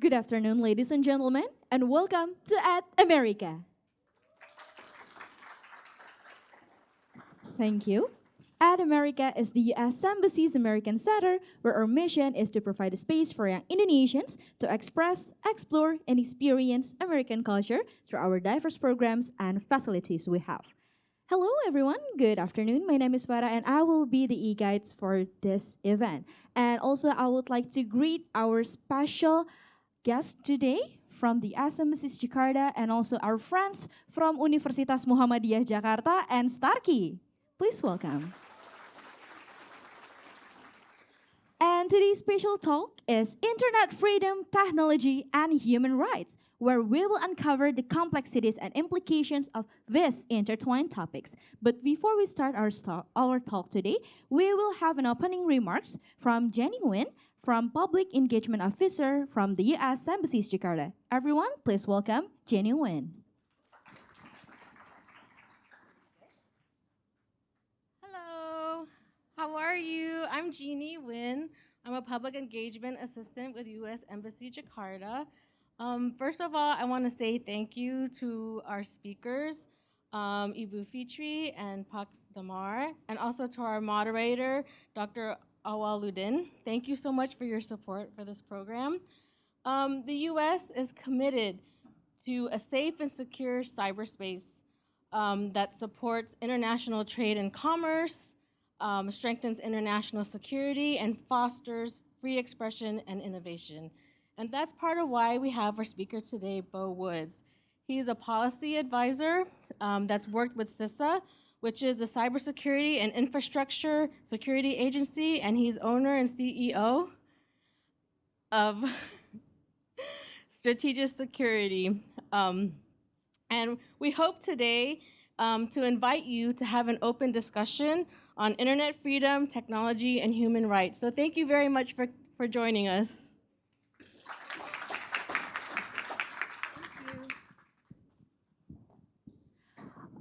Good afternoon, ladies and gentlemen, and welcome to At America. Thank you. At America is the U.S. Embassy's American Center, where our mission is to provide a space for young Indonesians to express, explore, and experience American culture through our diverse programs and facilities we have. Hello, everyone. Good afternoon. My name is Farah, and I will be the e-guides for this event. And also, I would like to greet our special guest today from the SMSIS Jakarta and also our friends from Universitas Muhammadiyah Jakarta and Starkey. Please welcome. And today's special talk is Internet Freedom, Technology, and Human Rights, where we will uncover the complexities and implications of these intertwined topics. But before we start our talk today, we will have an opening remarks from Jenny Nguyen, from Public Engagement Officer from the U.S. Embassy Jakarta. Everyone, please welcome Jenny Nguyen. Hello, how are you? I'm Jeannie Win. I'm a public engagement assistant with U.S. Embassy Jakarta. First of all, I want to say thank you to our speakers, Ibu Fitri and Pak Damar, and also to our moderator, Dr. Awaludin. Thank you so much for your support for this program. The U.S. is committed to a safe and secure cyberspace that supports international trade and commerce, strengthens international security, and fosters free expression and innovation. And that's part of why we have our speaker today, Beau Woods. He's a policy advisor that's worked with CISA, which is the Cybersecurity and Infrastructure Security Agency, and he's owner and CEO of Strategos Security. And we hope today to invite you to have an open discussion on internet freedom, technology, and human rights. So thank you very much for joining us.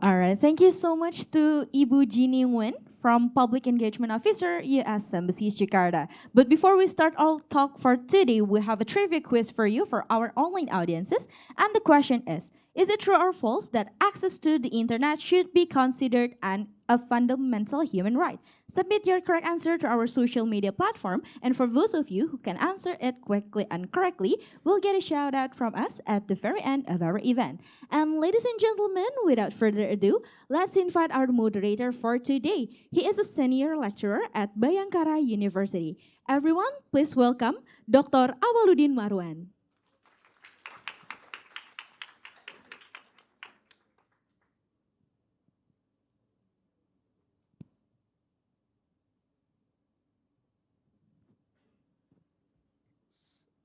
All right, thank you so much to Ibu Jeannie Nguyen from Public Engagement Officer, U.S. Embassy Jakarta. But before we start our talk for today, we have a trivia quiz for you for our online audiences. And the question is it true or false that access to the internet should be considered a fundamental human right? Submit your correct answer to our social media platform, and for those of you who can answer it quickly and correctly, we'll get a shout out from us at the very end of our event. And ladies and gentlemen, without further ado, let's invite our moderator for today. He is a senior lecturer at Bhayangkara University. Everyone, please welcome Dr. Awaludin Marwan.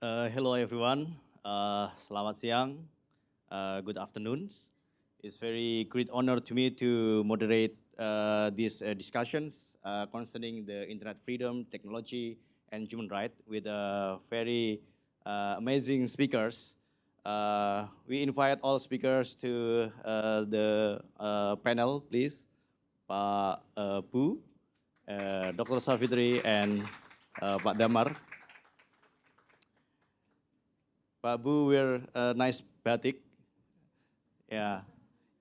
Hello everyone, selamat siang, good afternoon. It's very great honor to me to moderate these discussions concerning the internet freedom, technology, and human rights with very amazing speakers. We invite all speakers to the panel, please. Pak Beau, Dr. Safitri, and Pak Damar. Pak Beau wear a nice batik. Yeah.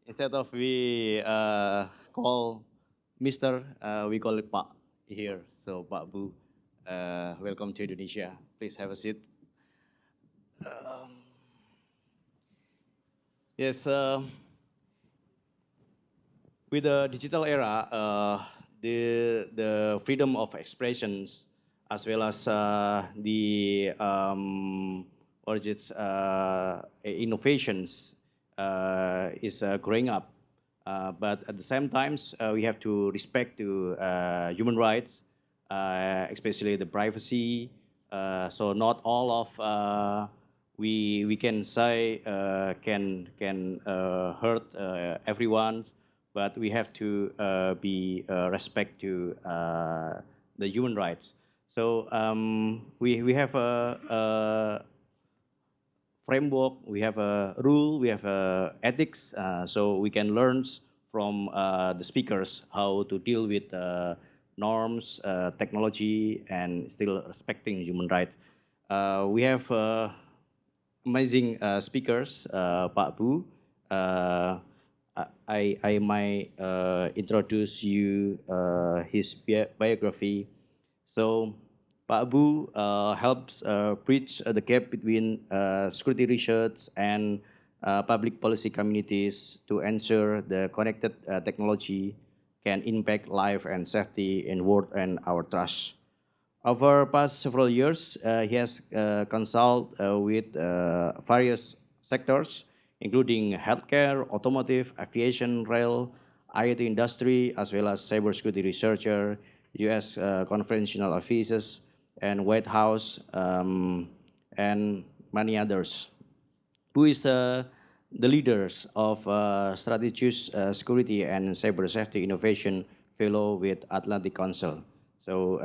Instead of we call Mister, we call it Pak here. So Pak Beau, welcome to Indonesia. Please have a seat. Yes. With the digital era, the freedom of expressions as well as the innovations is growing up. But at the same time, we have to respect to human rights, especially the privacy. So not all of we can say can hurt everyone, but we have to be respect to the human rights. So we have a framework, we have a rule, we have ethics, so we can learn from the speakers how to deal with norms, technology, and still respecting human rights. We have amazing speakers, Pak Bu. I might introduce you his biography. So, Pak Bu helps bridge the gap between security research and public policy communities to ensure the connected technology can impact life and safety in world and our trust. Over past several years, he has consulted with various sectors, including healthcare, automotive, aviation, rail, IoT industry, as well as cybersecurity researcher, U.S. Conventional offices, and White House, and many others. Who is the leaders of Strategos Security and Cyber Safety Innovation Fellow with Atlantic Council. So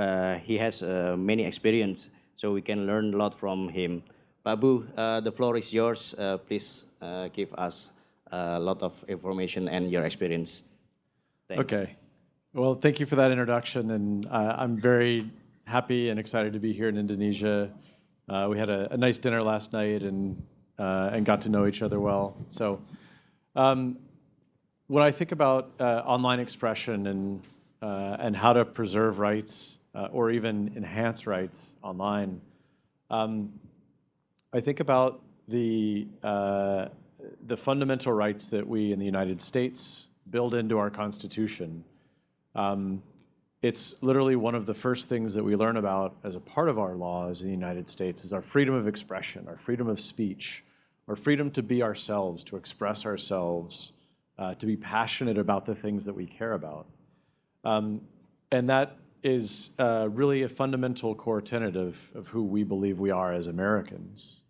he has many experience, so we can learn a lot from him. Babu, the floor is yours. Please give us a lot of information and your experience. Thanks. Okay. Well, thank you for that introduction, and I'm very happy and excited to be here in Indonesia. We had a nice dinner last night and got to know each other well. So, when I think about online expression and how to preserve rights or even enhance rights online, I think about the fundamental rights that we in the United States build into our Constitution. It's literally one of the first things that we learn about as a part of our laws in the United States is our freedom of expression, our freedom of speech, our freedom to be ourselves, to express ourselves, to be passionate about the things that we care about. And that is really a fundamental core tenet of who we believe we are as Americans.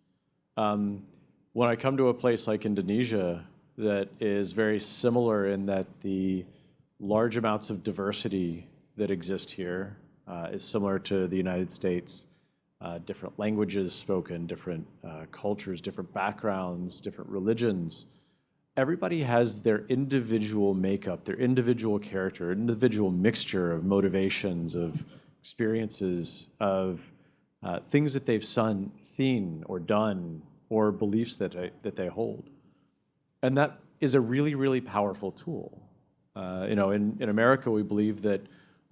When I come to a place like Indonesia that is very similar in that the large amounts of diversity that exist here is similar to the United States, different languages spoken, different cultures, different backgrounds, different religions. Everybody has their individual makeup, their individual character, individual mixture of motivations, of experiences, of things that they've seen or done, or beliefs that they hold. And that is a really, really powerful tool. In America, we believe that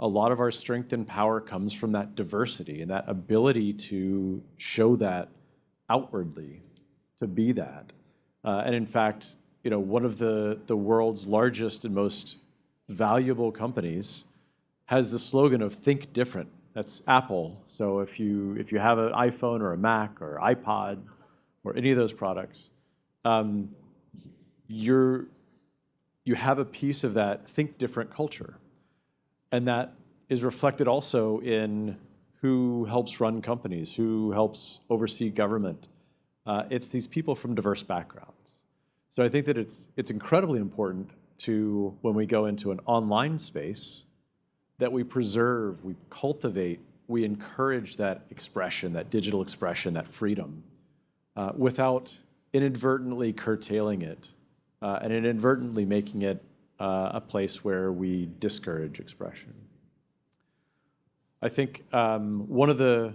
a lot of our strength and power comes from that diversity and that ability to show that outwardly, to be that. And in fact, one of the world's largest and most valuable companies has the slogan of "Think Different." That's Apple. So if you have an iPhone or a Mac or iPod or any of those products, you have a piece of that think different culture. And that is reflected also in who helps run companies, who helps oversee government. It's these people from diverse backgrounds. So I think that it's incredibly important to, when we go into an online space, that we preserve, we cultivate, we encourage that expression, that digital expression, that freedom, without inadvertently curtailing it and inadvertently making it a place where we discourage expression. I think one of the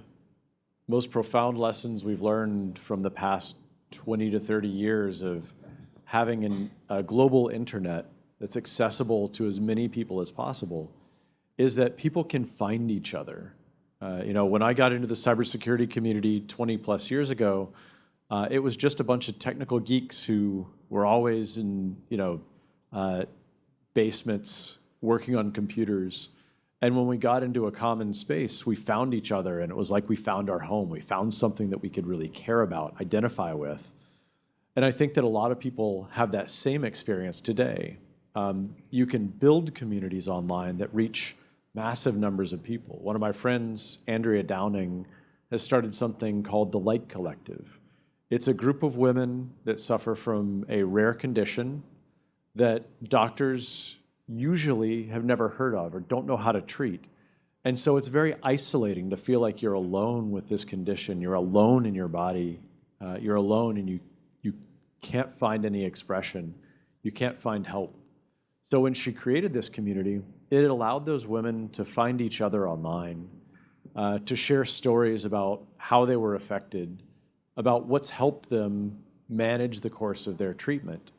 most profound lessons we've learned from the past 20 to 30 years of having a global internet that's accessible to as many people as possible is that people can find each other. When I got into the cybersecurity community 20 plus years ago, it was just a bunch of technical geeks who were always in basements working on computers. And when we got into a common space, we found each other, and it was like we found our home. We found something that we could really care about, identify with. And I think that a lot of people have that same experience today. You can build communities online that reach massive numbers of people. One of my friends, Andrea Downing, has started something called the Light Collective. It's a group of women that suffer from a rare condition that doctors usually have never heard of or don't know how to treat. And so it's very isolating to feel like you're alone with this condition. You're alone in your body. You're alone, and you can't find any expression. You can't find help. So when she created this community, it allowed those women to find each other online, to share stories about how they were affected, about what's helped them manage the course of their treatment,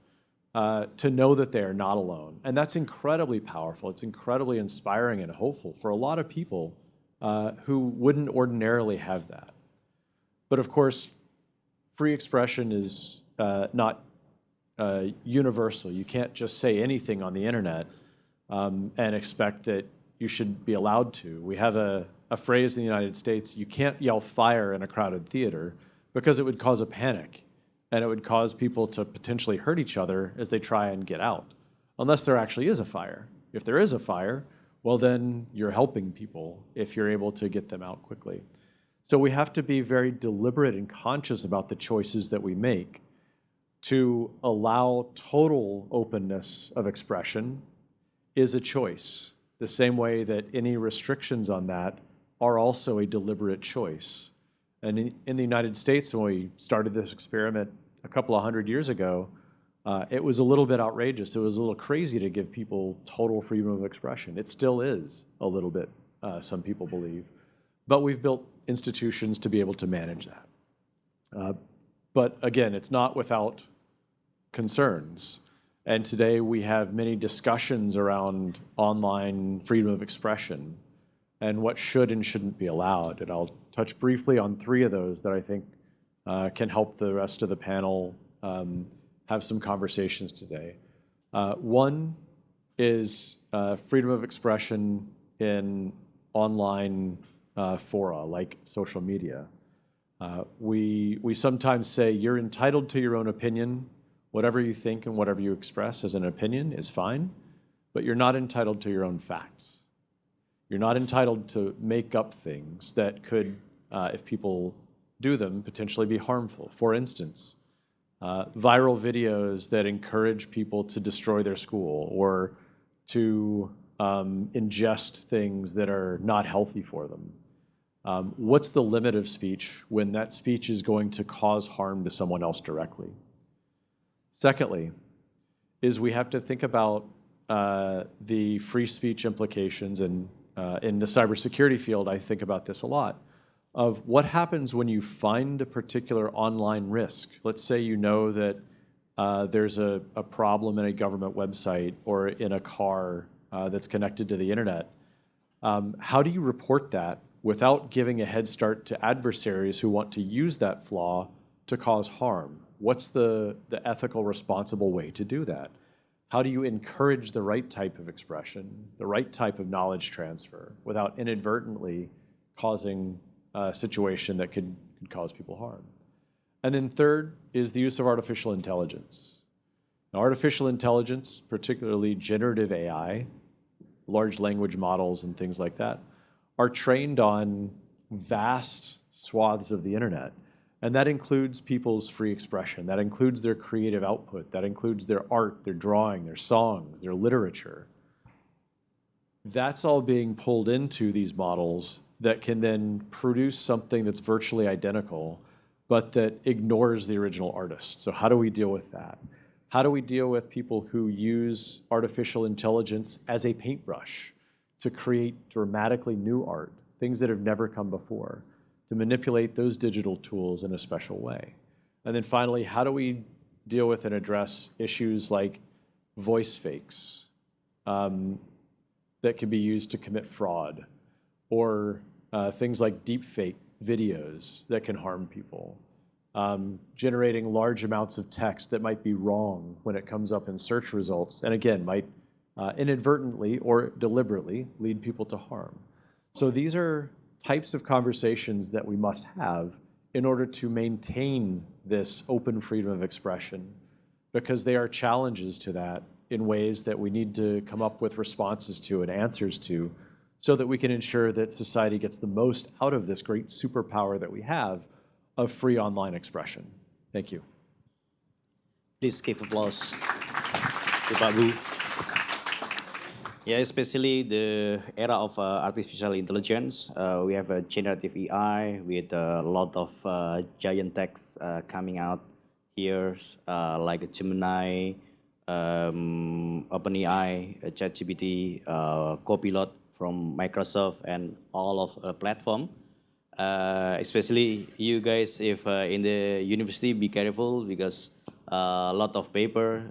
to know that they are not alone. And that's incredibly powerful. It's incredibly inspiring and hopeful for a lot of people who wouldn't ordinarily have that. But of course, free expression is not universal. You can't just say anything on the internet and expect that you should be allowed to. We have a phrase in the United States: you can't yell fire in a crowded theater, because it would cause a panic, and it would cause people to potentially hurt each other as they try and get out, unless there actually is a fire. If there is a fire, well, then you're helping people if you're able to get them out quickly. So we have to be very deliberate and conscious about the choices that we make. To allow total openness of expression is a choice, the same way that any restrictions on that are also a deliberate choice. And in the United States, when we started this experiment a couple of hundred years ago, it was a little bit outrageous. It was a little crazy to give people total freedom of expression. It still is a little bit, some people believe. But we've built institutions to be able to manage that. But again, it's not without concerns. And today we have many discussions around online freedom of expression and what should and shouldn't be allowed. And I'll touch briefly on 3 of those that I think can help the rest of the panel have some conversations today. One is freedom of expression in online fora like social media. We sometimes say you're entitled to your own opinion. Whatever you think and whatever you express as an opinion is fine, but you're not entitled to your own facts. You're not entitled to make up things that could, if people do them, potentially be harmful. For instance, viral videos that encourage people to destroy their school or to ingest things that are not healthy for them. What's the limit of speech when that speech is going to cause harm to someone else directly? Secondly, is we have to think about the free speech implications, and in the cybersecurity field, I think about this a lot, of what happens when you find a particular online risk. Let's say you know that there's a problem in a government website or in a car that's connected to the internet. How do you report that without giving a head start to adversaries who want to use that flaw to cause harm? What's the ethical, responsible way to do that? How do you encourage the right type of expression, the right type of knowledge transfer, without inadvertently causing a situation that could cause people harm? And then third is the use of artificial intelligence. Now, artificial intelligence, particularly generative AI, large language models and things like that, are trained on vast swaths of the internet. And that includes people's free expression. That includes their creative output. That includes their art, their drawing, their songs, their literature. That's all being pulled into these models that can then produce something that's virtually identical, but that ignores the original artist. So how do we deal with that? How do we deal with people who use artificial intelligence as a paintbrush to create dramatically new art, things that have never come before, to manipulate those digital tools in a special way? And then finally, how do we deal with and address issues like voice fakes that can be used to commit fraud, or things like deep fake videos that can harm people, generating large amounts of text that might be wrong when it comes up in search results, and again, might inadvertently or deliberately lead people to harm. So these are types of conversations that we must have in order to maintain this open freedom of expression, because they are challenges to that in ways that we need to come up with responses to and answers to, so that we can ensure that society gets the most out of this great superpower that we have of free online expression. Thank you. Please give applause to Pak Bu. Yeah, especially the era of artificial intelligence. We have a generative AI with a lot of giant text coming out here, like Gemini, OpenAI, ChatGPT, Copilot from Microsoft, and all of platform. especially you guys, if in the university, be careful because a lot of paper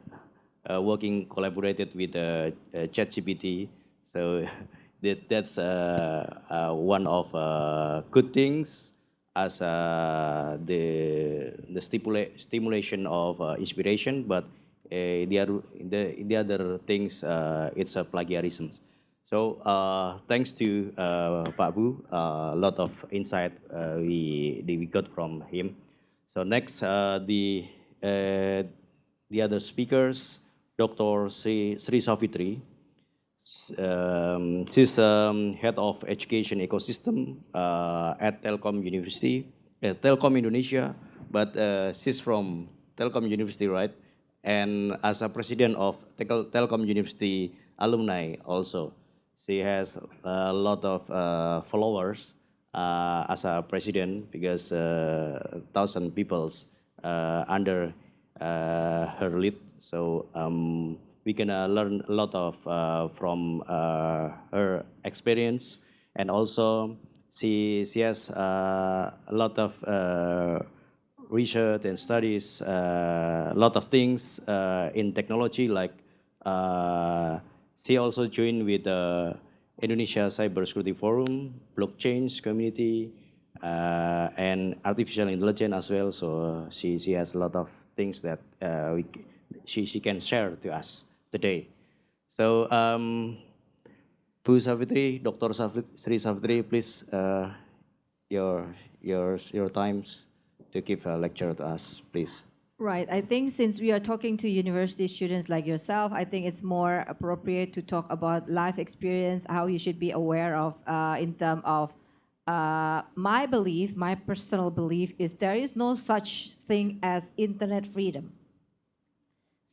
working collaborated with ChatGPT. So that's one of good things as the stimulation of inspiration, but the other things it's a plagiarism. So thanks to Pak Bu, a lot of insight we got from him. So next, the other speakers, Dr. Sri Safitri. She's head of education ecosystem at Telkom University, Telkom Indonesia, but she's from Telkom University, right? And as a president of Telkom University alumni also. She has a lot of followers as a president because 1,000 peoples under her lead. So we can learn a lot of from her experience, and also she has a lot of research and studies, a lot of things in technology, like she also joined with the Indonesia Cybersecurity Forum, blockchain community, and artificial intelligence as well. So she has a lot of things that she can share to us today. So Bu Safitri, Dr. Sri Safitri, please your times to give a lecture to us, please. Right. I think since we are talking to university students like yourself, I think it's more appropriate to talk about life experience, how you should be aware of in terms of my belief, my personal belief is there is no such thing as internet freedom.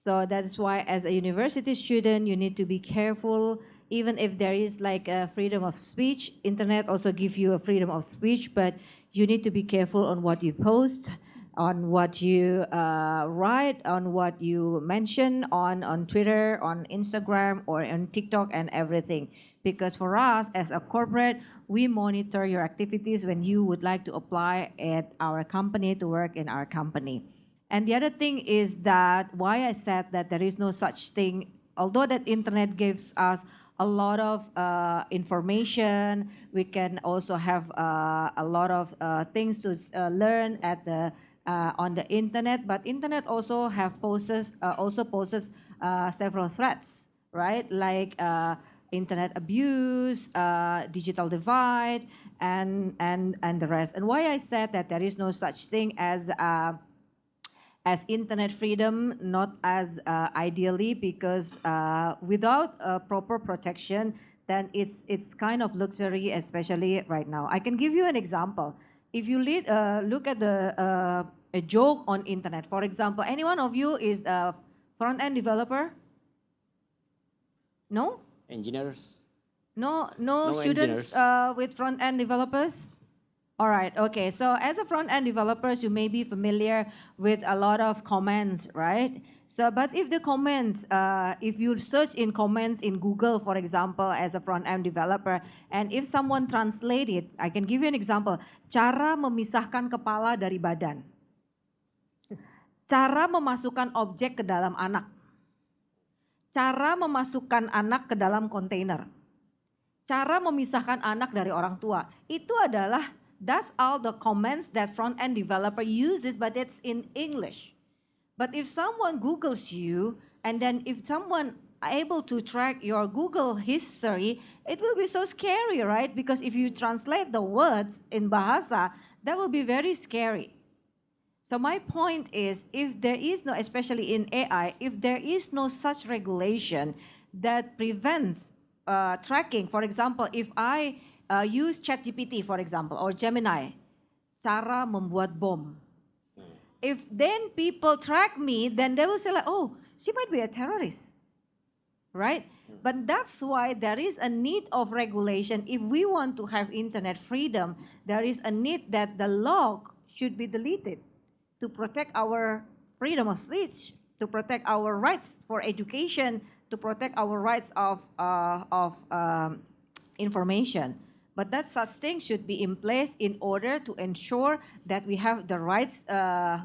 So that's why as a university student, you need to be careful. Even if there is like a freedom of speech, internet also give you a freedom of speech, but you need to be careful on what you post, on what you write, on what you mention on Twitter, on Instagram, or on TikTok and everything. Because for us as a corporate, we monitor your activities when you would like to apply at our company to work in our company. And the other thing is that why I said that there is no such thing, although that internet gives us a lot of information, we can also have a lot of things to learn at the on the internet, but internet also poses several threats, right? Like internet abuse, digital divide, and the rest. And why I said that there is no such thing as internet freedom, not as ideally, because without proper protection, then it's kind of luxury, especially right now. I can give you an example. If you look at a joke on internet, for example, any one of you is a front-end developer? No? Engineers? No students with front-end developers? All right, okay, so as a front-end developers, you may be familiar with a lot of comments, right? So, but if the comments, if you search in comments in Google, for example, as a front-end developer, and if someone translate it, I can give you an example, cara memisahkan kepala dari badan. Cara memasukkan objek ke dalam anak. Cara memasukkan anak ke dalam kontainer. Cara memisahkan anak dari orang tua. Itu adalah that's all the comments that front-end developer uses, but it's in English. But if someone Googles you, and then if someone able to track your Google history, it will be so scary, right? Because if you translate the words in Bahasa, that will be very scary. So my point is, if there is no, especially in AI, if there is no such regulation that prevents tracking, for example, if I use ChatGPT, for example, or Gemini, cara membuat bom. If then people track me, then they will say like, oh, she might be a terrorist, right? But that's why there is a need of regulation. If we want to have internet freedom, there is a need that the log should be deleted to protect our freedom of speech, to protect our rights for education, to protect our rights of information. But that such thing should be in place in order to ensure that we have the rights,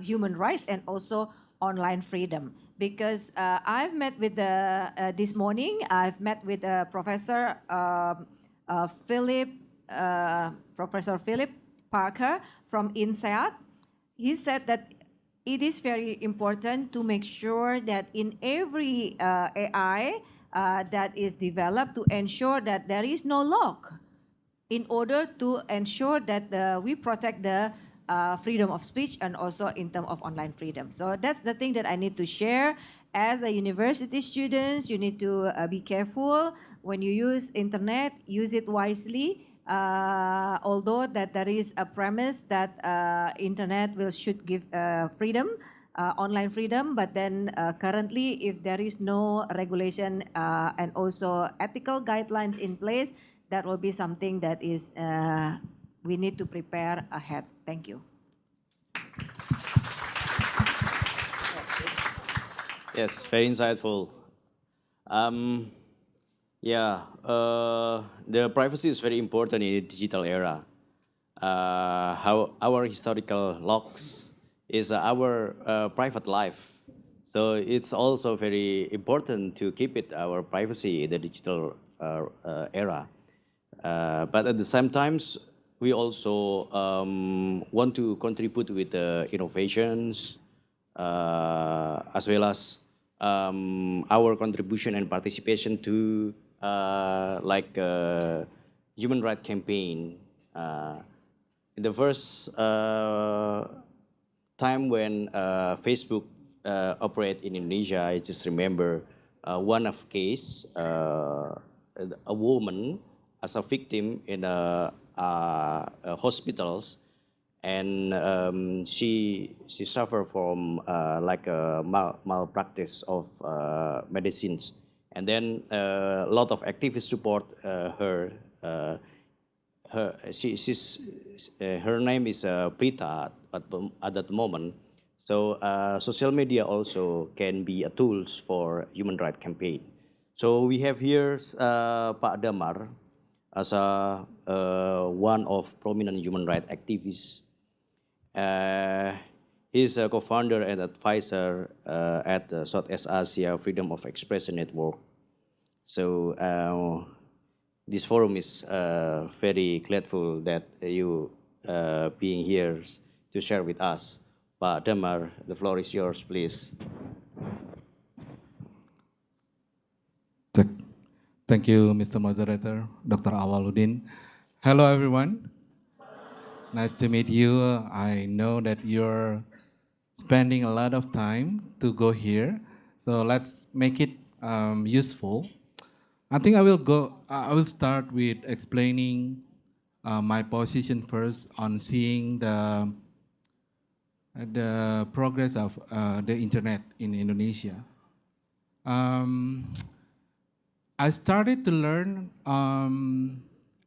human rights, and also online freedom. Because I've met with this morning, I've met with Professor Philip, Professor Philip Parker from INSEAD. He said that it is very important to make sure that in every AI that is developed, to ensure that there is no lock, in order to ensure that we protect the freedom of speech and also in terms of online freedom. So that's the thing that I need to share. As a university students, you need to be careful when you use internet, use it wisely. Although that there is a premise that internet should give freedom, online freedom, but then currently if there is no regulation and also ethical guidelines in place, that will be something that is we need to prepare ahead. Thank you. Yes, very insightful. The privacy is very important in the digital era. How our historical logs is our private life. So it's also very important to keep it our privacy in the digital era. But at the same times, we also want to contribute with the innovations as well as our contribution and participation to human rights campaign. In the first time when Facebook operate in Indonesia, I just remember one of case, a woman as a victim in hospitals, and she suffered from a malpractice of medicines, and then a lot of activists support her. Her name is Prita at that moment. So social media also can be a tools for human rights campaign. So we have here Pak Damar as one of prominent human rights activists. He's a co-founder and advisor at the Southeast Asia Freedom of Expression Network. So this forum is very grateful that you being here to share with us. Pak Damar, the floor is yours, please. Thank you, Mr. Moderator, Dr. Awaludin. Hello, everyone. Nice to meet you. I know that you're spending a lot of time to go here, so let's make it useful. I think I will start with explaining my position first on seeing the progress of the internet in Indonesia. I started to learn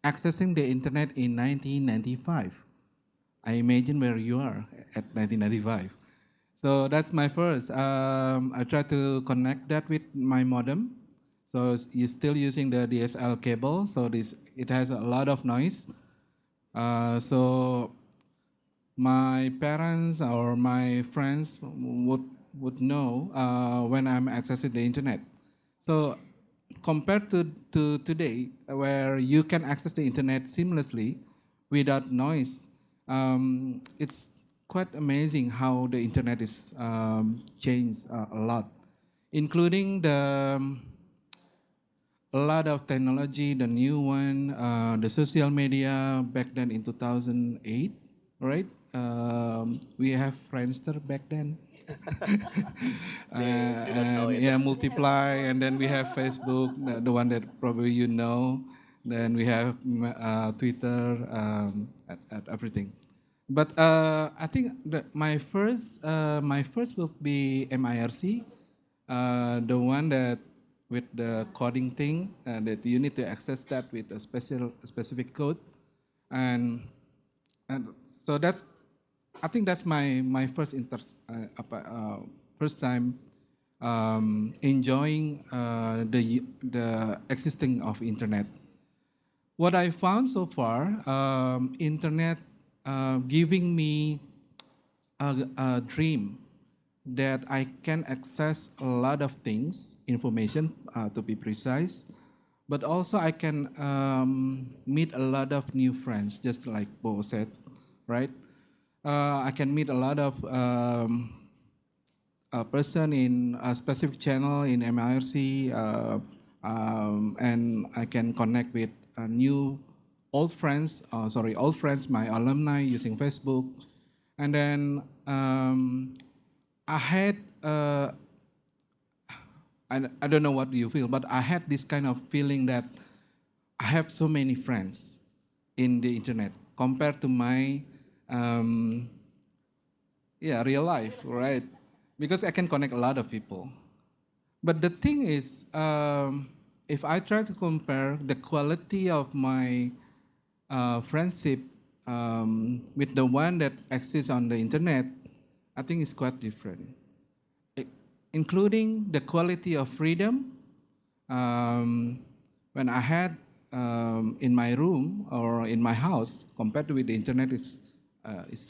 accessing the internet in 1995. I imagine where you are at 1995. So that's my first. I try to connect that with my modem. So you're still using the DSL cable, so it has a lot of noise. So my parents or my friends would know when I'm accessing the internet. So compared to today, where you can access the internet seamlessly without noise, it's quite amazing how the internet is changed a lot, including a lot of technology, the new one, the social media back then in 2008, right? We have Friendster back then. Multiply, and then we have Facebook, the one that probably you know. Then we have Twitter, at everything. But I think that my first will be MIRC, the one that with the coding thing, that you need to access that with a specific code, and so I think that's my first first time enjoying the existing of internet. what I found so far, internet giving me a dream that I can access a lot of things, information to be precise, but also I can meet a lot of new friends, just like Beau said, right? I can meet a lot of a person in a specific channel in MIRC, and I can connect with new old friends, my alumni using Facebook. And then I had, I don't know what you feel, but I had this kind of feeling that I have so many friends in the internet compared to my real life, right? Because I can connect a lot of people. But the thing is, if I try to compare the quality of my friendship with the one that exists on the internet, I think it's quite different. Including the quality of freedom, when I had in my room or in my house compared to with the internet, it's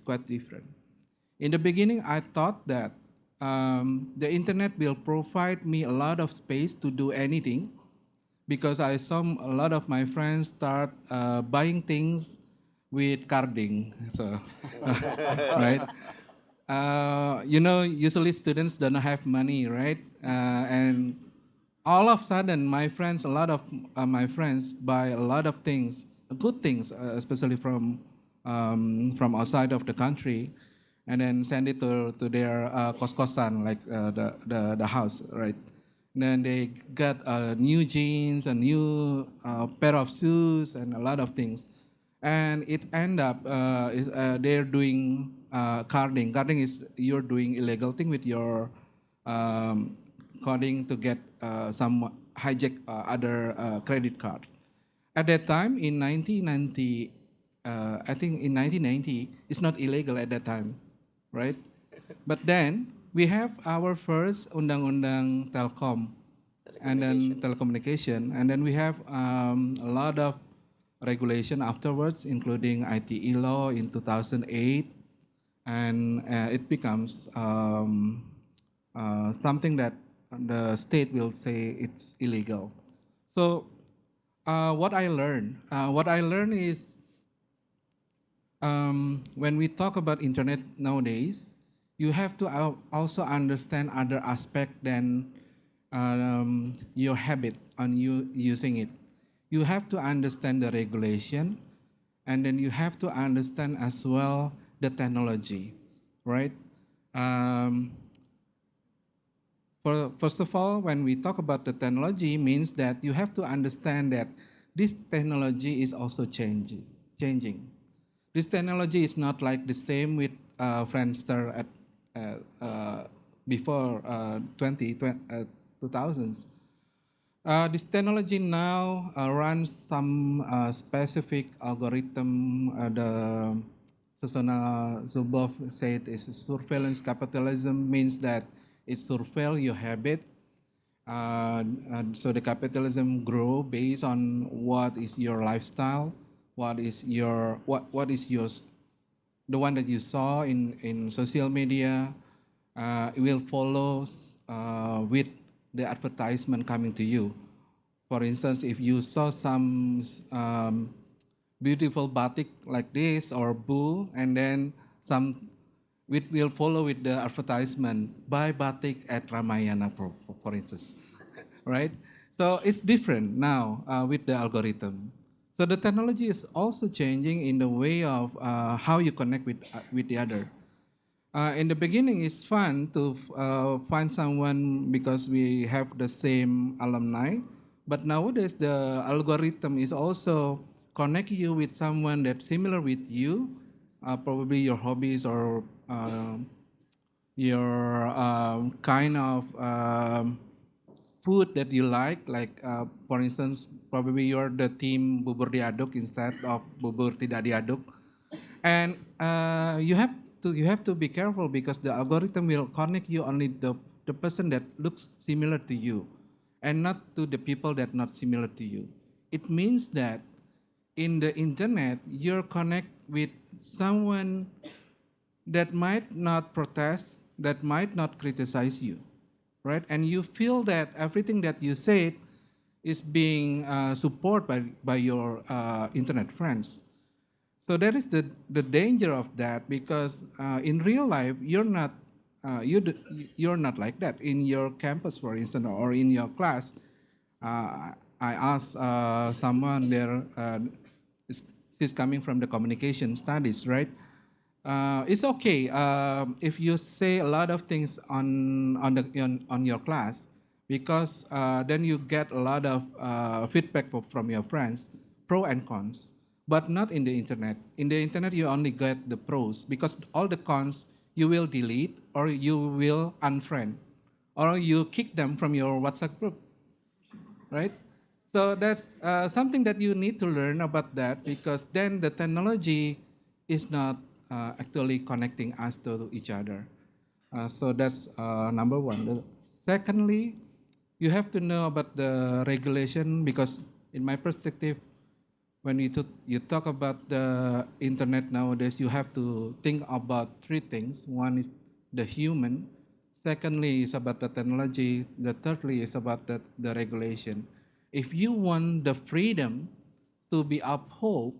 quite different. In the beginning, I thought that the internet will provide me a lot of space to do anything because I saw a lot of my friends start buying things with carding. So, right? Usually students don't have money, right? And all of a sudden, a lot of my friends buy a lot of things, good things, especially from outside of the country, and then send it to their kos-kosan, like the house, right? And then they got new jeans, a new pair of shoes, and a lot of things. And it end up they're doing carding. Carding is you're doing illegal thing with your coding to get some hijack other credit card. At that time in 1990, I think in 1990, it's not illegal at that time, right? But then we have our first undang-undang Telkom, and then telecommunication, and then we have a lot of regulation afterwards, including ITE law in 2008, and it becomes something that the state will say it's illegal. So what I learned is when we talk about internet nowadays, you have to also understand other aspect than your habit on you using it. You have to understand the regulation, and then you have to understand as well the technology, right? First of all, when we talk about the technology, means that you have to understand that this technology is also changing. This technology is not like the same with Friendster at before 2000s. This technology now runs some specific algorithm. The Susana Zuboff said is surveillance capitalism, means that it surveils your habit. And so the capitalism grow based on what is your lifestyle, what is yours, the one that you saw in social media. It will follow with the advertisement coming to you. For instance, if you saw some beautiful batik like this or Beau, and then it will follow with the advertisement, buy batik at Ramayana, for instance, right? So it's different now with the algorithm. So the technology is also changing in the way of how you connect with the other. In the beginning, it's fun to find someone because we have the same alumni. But nowadays, the algorithm is also connect you with someone that's similar with you, probably your hobbies or your kind of food that you like for instance, probably you're the team bubur diaduk instead of bubur tidak diaduk. And you have to be careful because the algorithm will connect you only the person that looks similar to you, and not to the people that not similar to you. It means that in the internet, you're connect with someone that might not protest, that might not criticize you, right? And you feel that everything that you said is being supported by your internet friends. So that is the danger of that, because in real life you're not like that. In your campus, for instance, or in your class, I asked someone there, she's coming from the communication studies, right? It's okay if you say a lot of things on your class, because then you get a lot of feedback from your friends, pro and cons, but not in the internet. In the internet, you only get the pros, because all the cons you will delete, or you will unfriend, or you kick them from your WhatsApp group, right? So that's something that you need to learn about that, because then the technology is not actually connecting us to each other. So that's number one. Secondly, you have to know about the regulation, because in my perspective, when you talk about the internet nowadays, you have to think about three things. One is the human. Secondly is about the technology. The thirdly is about the regulation. If you want the freedom to be upheld,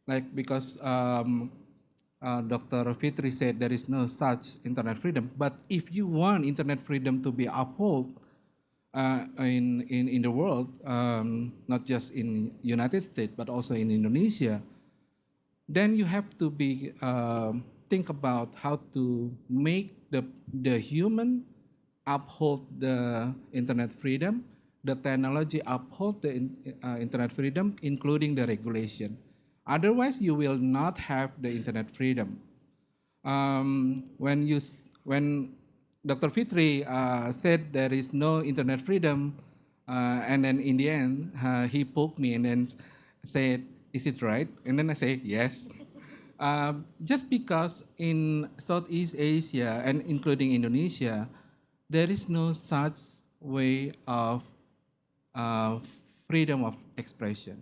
like because Dr. Fitri said there is no such internet freedom, but if you want internet freedom to be upheld, in the world, not just in United States but also in Indonesia, then you have to be think about how to make the human uphold the internet freedom, the technology uphold the internet freedom, including the regulation. Otherwise, you will not have the internet freedom. When Dr. Fitri said there is no internet freedom, and then in the end he poked me and then said, "Is it right?" And then I say, "Yes." Just because in Southeast Asia and including Indonesia, there is no such way of uh, freedom of expression.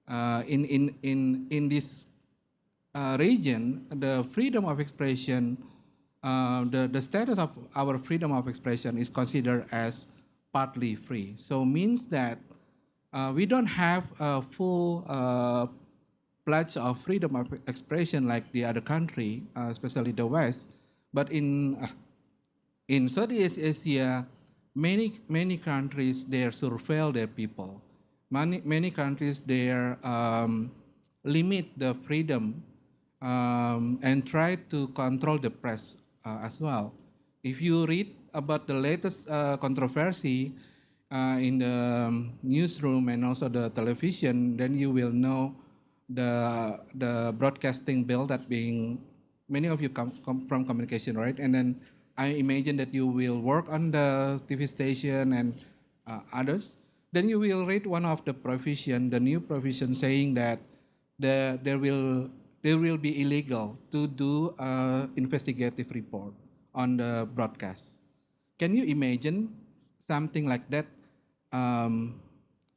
In this region, the freedom of expression, the status of our freedom of expression is considered as partly free. So means that we don't have a full pledge of freedom of expression like the other country, especially the West. But in Southeast Asia, many countries they surveil their people. Many countries they limit the freedom and try to control the press as well. If you read about the latest controversy in the newsroom and also the television, then you will know the broadcasting bill that being, many of you come from communication, right? And then I imagine that you will work on the TV station and others. Then you will read one of the provision, the new provision saying that there will be illegal to do investigative report on the broadcast. Can you imagine something like that um,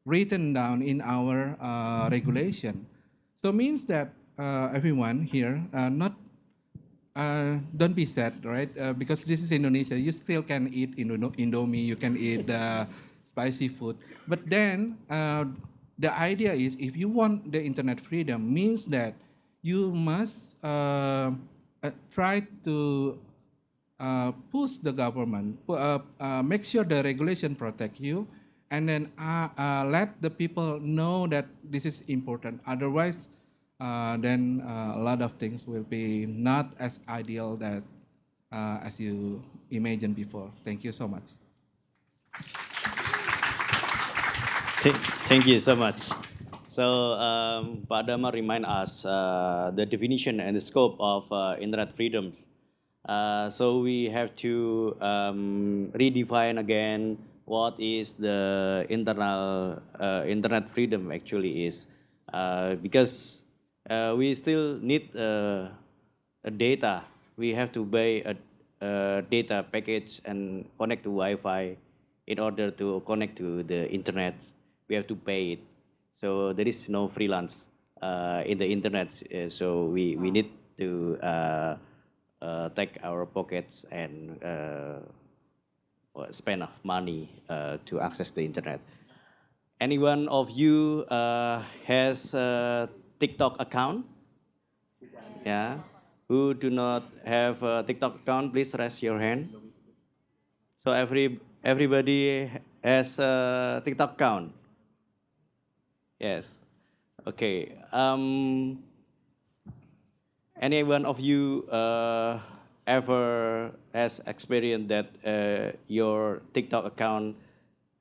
written down in our regulation? So means that everyone here, not don't be sad, right? Because this is Indonesia. You still can eat Indomie, you can eat spicy food. But then the idea is if you want the internet freedom means that you must try to push the government, make sure the regulation protect you, and then let the people know that this is important. Otherwise, then a lot of things will be not as ideal that as you imagined before. Thank you so much. Thank you so much. So, Pak Damar remind us the definition and the scope of internet freedom. So we have to redefine again what is the internal internet freedom actually is, because we still need a data. We have to buy a data package and connect to Wi-Fi in order to connect to the internet. We have to pay it. So there is no freelance in the internet. So we need to take our pockets and spend of money to access the internet. Anyone of you has a TikTok account? Yeah. Who do not have a TikTok account, please raise your hand. So everybody has a TikTok account. Yes. Okay. Any one of you ever has experienced that your TikTok account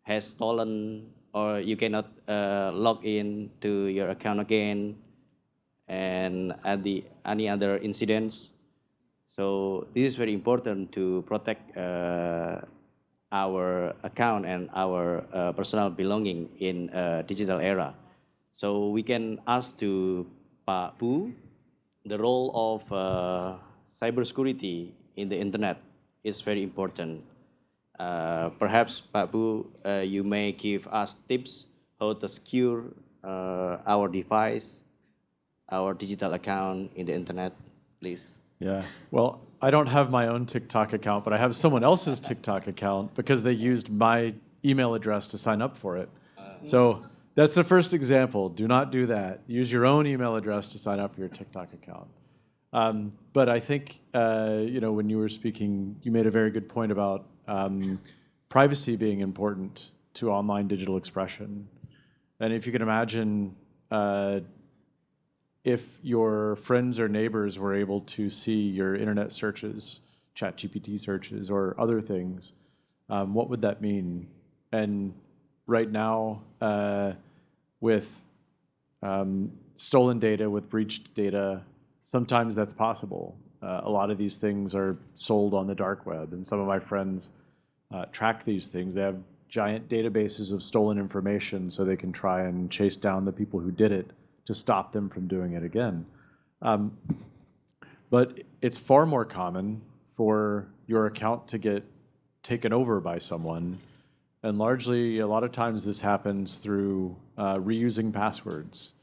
has stolen or you cannot log in to your account again and any other incidents? So this is very important to protect our account and our personal belonging in digital era. So we can ask to Pak Pu, the role of cybersecurity in the internet is very important. Perhaps Pak Bu, you may give us tips how to secure our device, our digital account in the internet, please. Yeah. Well, I don't have my own TikTok account, but I have someone else's TikTok account because they used my email address to sign up for it. So that's the first example. Do not do that. Use your own email address to sign up for your TikTok account. But I think, when you were speaking, you made a very good point about privacy being important to online digital expression. And if you can imagine, if your friends or neighbors were able to see your internet searches, ChatGPT searches, or other things, what would that mean? And right now, with stolen data, with breached data, sometimes that's possible. A lot of these things are sold on the dark web, and some of my friends track these things. They have giant databases of stolen information so they can try and chase down the people who did it to stop them from doing it again. But it's far more common for your account to get taken over by someone. And largely, a lot of times this happens through reusing passwords.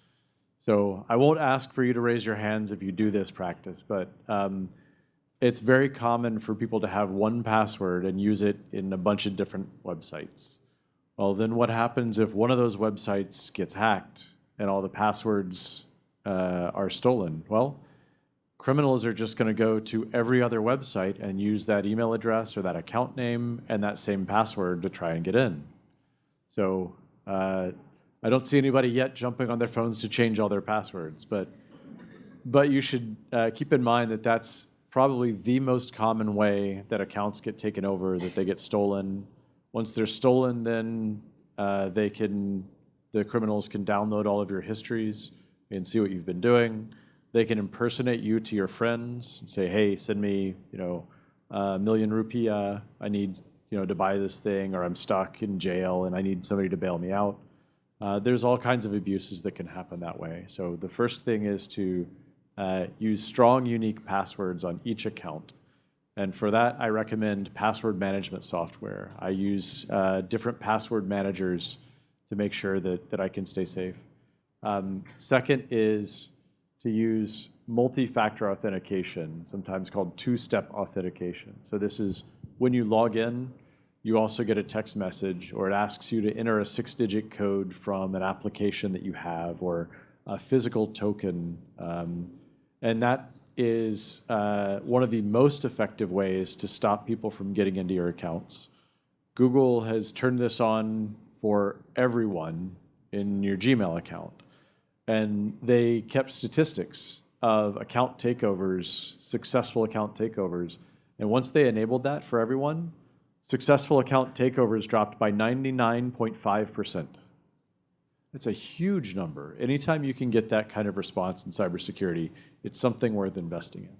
So I won't ask for you to raise your hands if you do this practice, but it's very common for people to have one password and use it in a bunch of different websites. Well, then what happens if one of those websites gets hacked and all the passwords are stolen? Well, criminals are just going to go to every other website and use that email address or that account name and that same password to try and get in. So I don't see anybody yet jumping on their phones to change all their passwords, but you should keep in mind that that's probably the most common way that accounts get taken over, that they get stolen. Once they're stolen, then the criminals can download all of your histories and see what you've been doing. They can impersonate you to your friends and say, hey, send me, a million rupiah. I need, to buy this thing, or I'm stuck in jail and I need somebody to bail me out. There's all kinds of abuses that can happen that way. So the first thing is to use strong, unique passwords on each account. And for that, I recommend password management software. I use different password managers to make sure that I can stay safe. Second is to use multi-factor authentication, sometimes called two-step authentication. So this is when you log in, you also get a text message, or it asks you to enter a 6-digit code from an application that you have, or a physical token. And that is one of the most effective ways to stop people from getting into your accounts. Google has turned this on for everyone in your Gmail account. And they kept statistics of account takeovers, successful account takeovers. And once they enabled that for everyone, successful account takeovers dropped by 99.5%. That's a huge number. Anytime you can get that kind of response in cybersecurity, it's something worth investing in.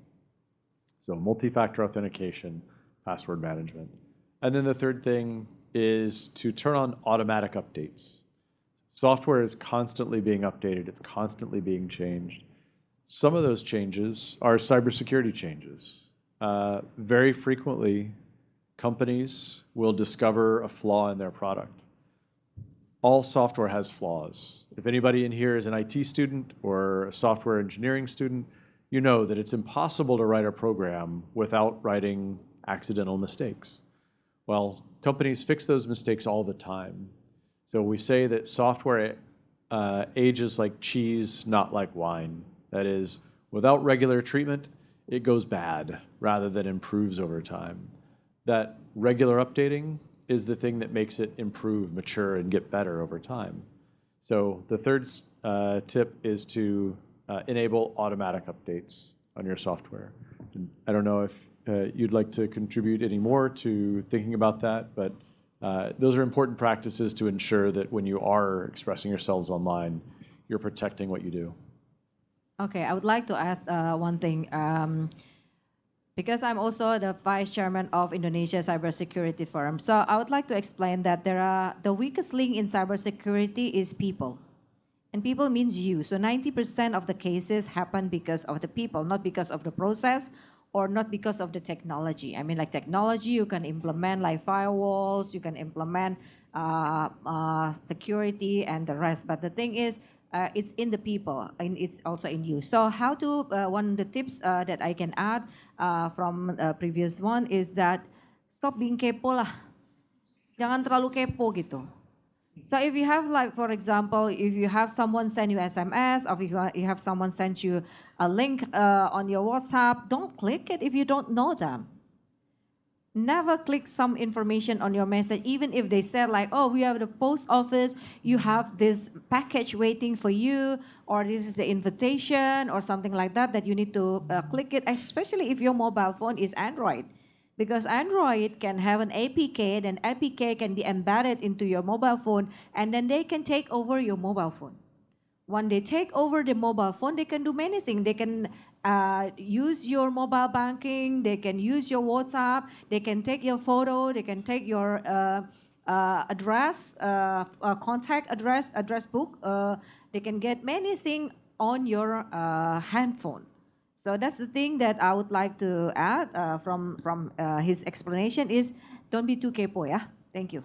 So multi-factor authentication, password management. And then the third thing is to turn on automatic updates. Software is constantly being updated. It's constantly being changed. Some of those changes are cybersecurity changes. Very frequently, companies will discover a flaw in their product. all software has flaws. If anybody in here is an IT student or a software engineering student, you know that it's impossible to write a program without writing accidental mistakes. Well, companies fix those mistakes all the time. So we say that software ages like cheese, not like wine. That is, without regular treatment, it goes bad rather than improves over time. That regular updating is the thing that makes it improve, mature, and get better over time. So the third tip is to enable automatic updates on your software. And I don't know if you'd like to contribute any more to thinking about that, but those are important practices to ensure that when you are expressing yourselves online, you're protecting what you do. Okay, I would like to add one thing. Because I'm also the vice chairman of Indonesia Cybersecurity Forum. So I would like to explain that the weakest link in cybersecurity is people. And people means you. So 90% of the cases happen because of the people, not because of the process or not because of the technology. I mean, like technology, you can implement like firewalls, you can implement security and the rest. But the thing is, it's in the people and it's also in you. So how to, one of the tips that I can add from the previous one is that stop being kepo lah. Jangan terlalu kepo gitu. So if you have like, for example, if you have someone send you SMS or if you have someone send you a link on your WhatsApp, don't click it if you don't know them. Never click some information on your message, even if they said like, oh, we have the post office, you have this package waiting for you, or this is the invitation or something like that, that you need to click it, especially if your mobile phone is Android. Because Android can have an APK, then APK can be embedded into your mobile phone, and then they can take over your mobile phone. When they take over the mobile phone, they can do many things. They can use your mobile banking, they can use your WhatsApp, they can take your photo, they can take your address, contact address book. They can get many things on your handphone. So that's the thing that I would like to add from his explanation is don't be too kepo, yeah? Thank you.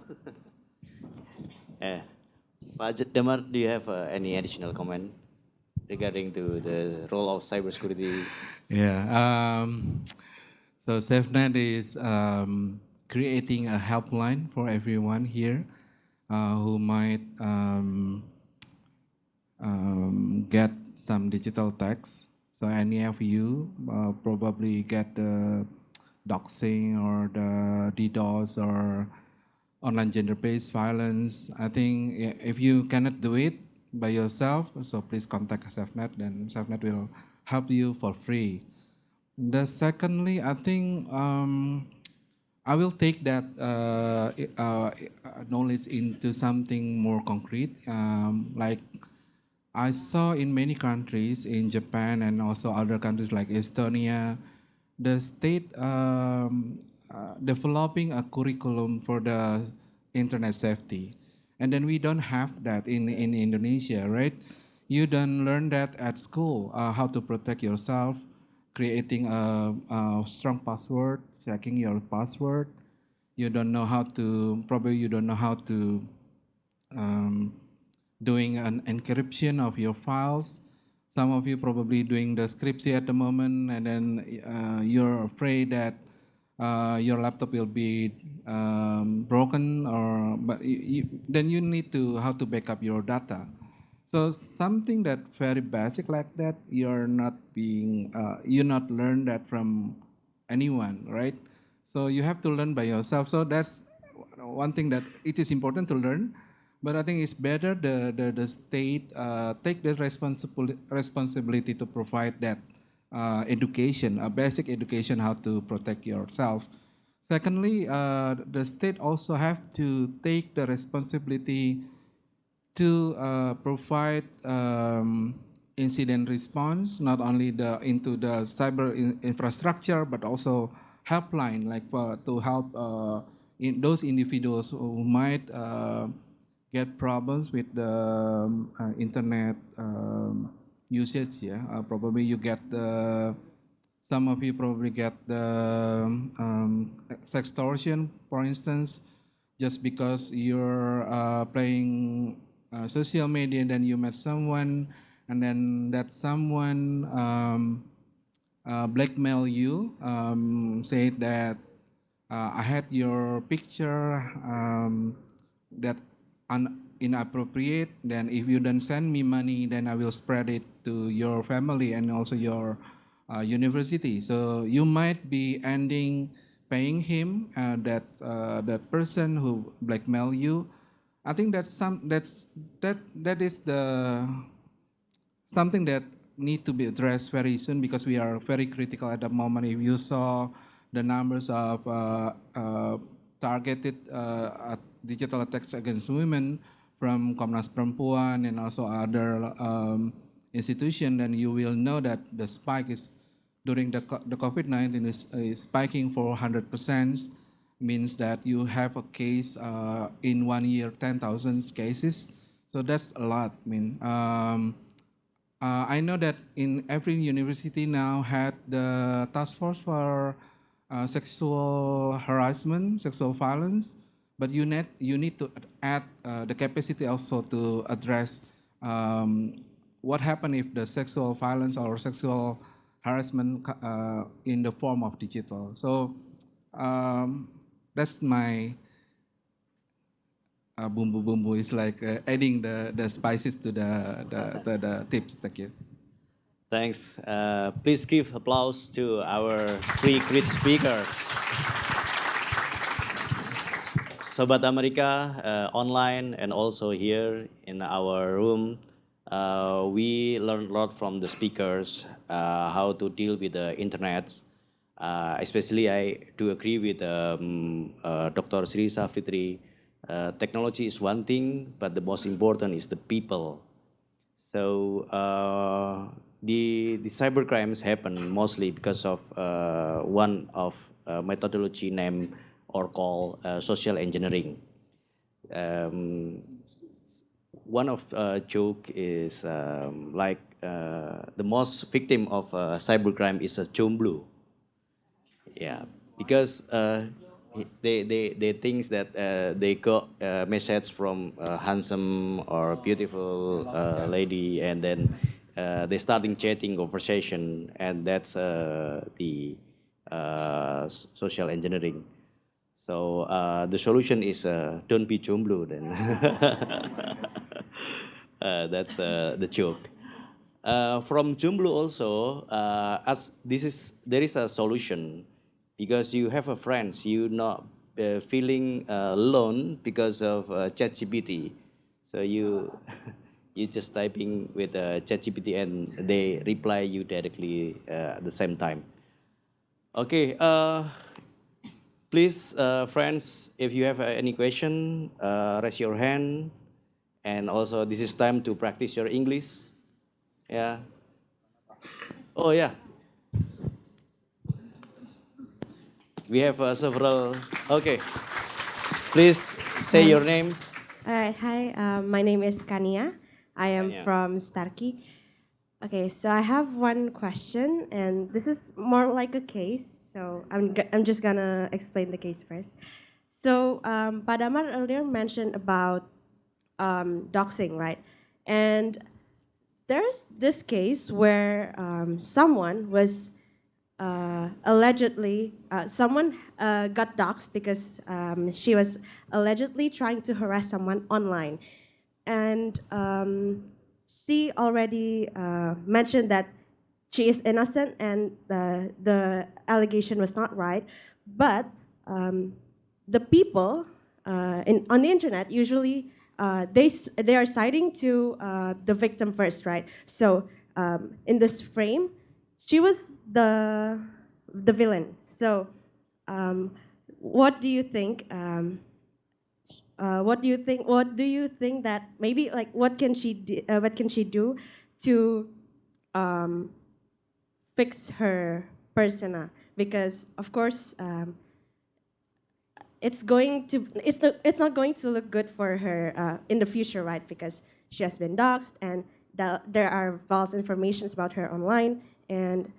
Pak Damar, do you have any additional comment regarding to the role of cybersecurity? Yeah. So SafeNet is creating a helpline for everyone here who might get some digital text. So any of you probably get the doxing or the DDoS or online gender-based violence. I think if you cannot do it by yourself, so please contact SafeNet, then SafeNet will help you for free. The secondly, I think I will take that knowledge into something more concrete. Like I saw in many countries, in Japan and also other countries like Estonia, the state developing a curriculum for the internet safety. And then we don't have that in Indonesia, right? You don't learn that at school, how to protect yourself, creating a strong password, checking your password. You don't know how to, probably you don't know how to doing an encryption of your files. Some of you probably doing the scriptsy at the moment, and then you're afraid that your laptop will be broken, or then you need to how to back up your data. So something that very basic like that, you're not being you not learn that from anyone, right? So you have to learn by yourself. So that's one thing that it is important to learn. But I think it's better the state take the responsibility to provide that education, a basic education how to protect yourself. Secondly, the state also have to take the responsibility to provide incident response, not only into the cyber infrastructure, but also helpline, like to help in those individuals who might get problems with the internet usage. Yeah, probably you get some of you probably get the sextortion, for instance, just because you're playing social media and then you met someone and then that someone blackmail you, say that I had your picture that inappropriate, then if you don't send me money, then I will spread it to your family and also your university. So you might be ending paying him, that person who blackmail you. I think that is the something that need to be addressed very soon because we are very critical at the moment. If you saw the numbers of targeted digital attacks against women from Komnas Perempuan and also other institutions, then you will know that the spike is during the COVID-19 is spiking for 100%, means that you have a case in 1 year, 10,000 cases. So that's a lot. I know that in every university now had the task force for sexual harassment, sexual violence, but you need to add the capacity also to address what happens if the sexual violence or sexual harassment in the form of digital. So that's my bumbu-bumbu is like adding the spices to the tips. Thank you. Thanks. Please give applause to our three great speakers. Sobat America, online and also here in our room, we learned a lot from the speakers, how to deal with the internet. Especially I do agree with Dr. Sri Safitri. Technology is one thing, but the most important is the people. So the cyber crimes happen mostly because of one of methodology named or called social engineering. One of joke is the most victim of cybercrime is a jomblo. Yeah, because they think that they got a message from a handsome or beautiful lady, and then they starting chatting conversation, and that's the social engineering. So the solution is don't be jomblo then. That's the joke. From jomblo also, as there is a solution because you have a friends, you not feeling alone because of ChatGPT. So you you just typing with ChatGPT and they reply you directly at the same time. Okay. Please, friends, if you have any question, raise your hand. And also, this is time to practice your English. Yeah. Oh, yeah. We have several. Okay. Please say your names. All right, hi, my name is Kania. I am Kania. from Starkey. Okay, so I have one question, and this is more like a case, so I'm just gonna explain the case first. So, Pak Damar earlier mentioned about doxing, right? And there's this case where someone was allegedly, someone got doxxed because she was allegedly trying to harass someone online. And she already mentioned that she is innocent and the allegation was not right. But the people on the internet usually they are citing to the victim first, right? So in this frame, she was the villain. So what do you think? What do you think? What do you think that maybe like what can she do to fix her persona? Because of course it's not going to look good for her in the future, right? Because she has been doxxed and there are false informations about her online. And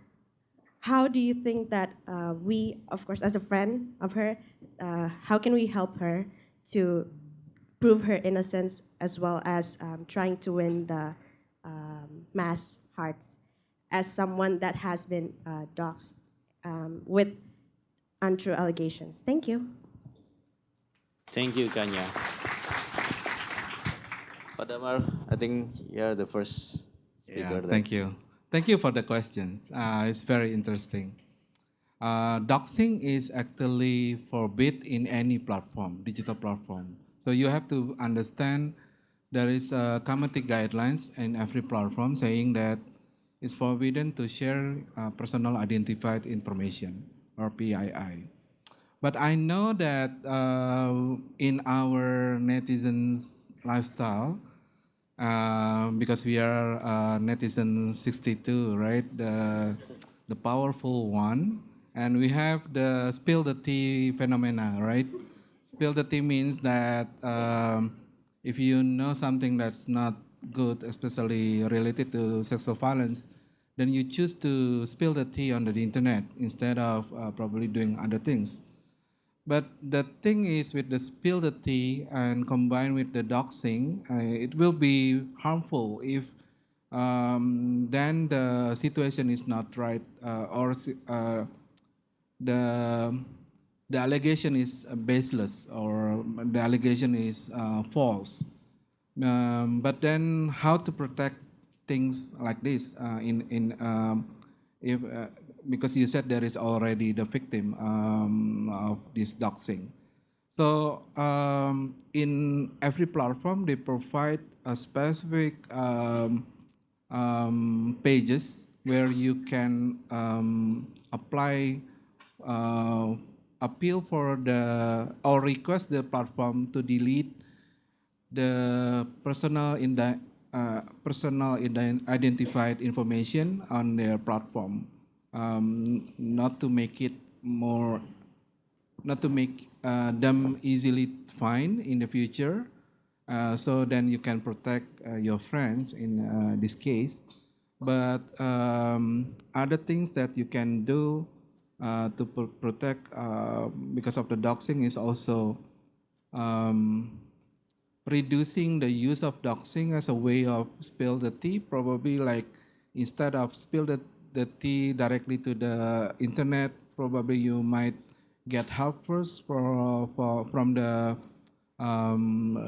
how do you think that we, of course, as a friend of her, how can we help her to prove her innocence as well as trying to win the mass hearts as someone that has been doxxed with untrue allegations. Thank you. Thank you, Kanya. Pak Damar, I think you're the first speaker Yeah, there. thank you. Thank you for the questions. It's very interesting. Doxing is actually forbid in any platform, digital platform. So you have to understand there is a committee guidelines in every platform saying that it's forbidden to share personal identified information or PII. But I know that in our netizens lifestyle, because we are netizen 62, right? The powerful one, and we have the spill the tea phenomena, right? Spill the tea means that if you know something that's not good, especially related to sexual violence, then you choose to spill the tea on the internet instead of probably doing other things. But the thing is, with the spill the tea and combined with the doxing, it will be harmful if then the situation is not right or the the allegation is baseless or the allegation is false. But then, how to protect things like this if because you said there is already the victim of this doxing. So in every platform, they provide a specific pages where you can apply appeal for the or request the platform to delete the identified information on their platform, not to make it more, not to make them easily find in the future. So then you can protect your friends in this case. But other things that you can do to protect because of the doxing is also reducing the use of doxing as a way of spill the tea, probably like instead of spill the tea directly to the internet, probably you might get help first from the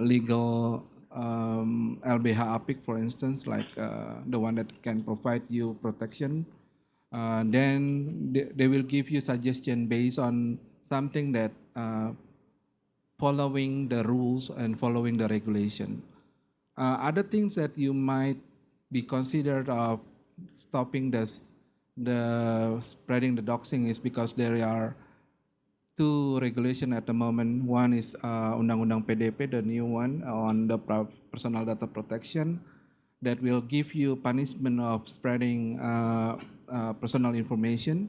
legal LBH APIK, for instance, like the one that can provide you protection. Then they will give you suggestion based on something that following the rules and following the regulation. Other things that you might be considered of stopping the spreading the doxing is because there are two regulation at the moment. One is Undang-Undang PDP, the new one on the personal data protection, that will give you punishment of spreading personal information.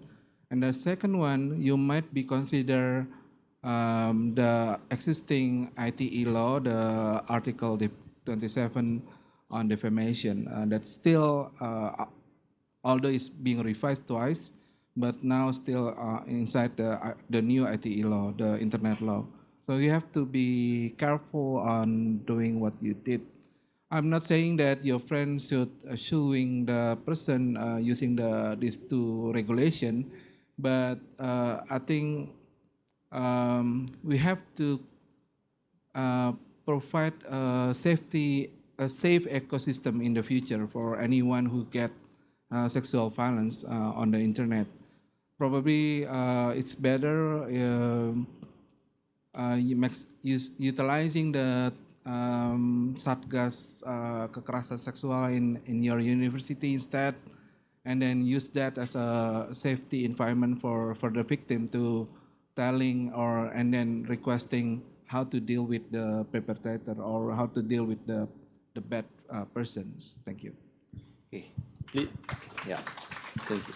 And the second one, you might be considered the existing ITE law, the Article 27 on defamation, that still, although it's being revised twice, but now still inside the new ITE law, the internet law. So you have to be careful on doing what you did. I'm not saying that your friend should suing the person using these two regulation, but I think we have to provide a safe ecosystem in the future for anyone who get sexual violence on the internet. Probably it's better utilizing the Satgas kekerasan seksual in your university instead, and then use that as a safety environment for the victim to telling or and then requesting how to deal with the perpetrator or how to deal with the bad persons. Thank you. Okay, please. Yeah, thank you.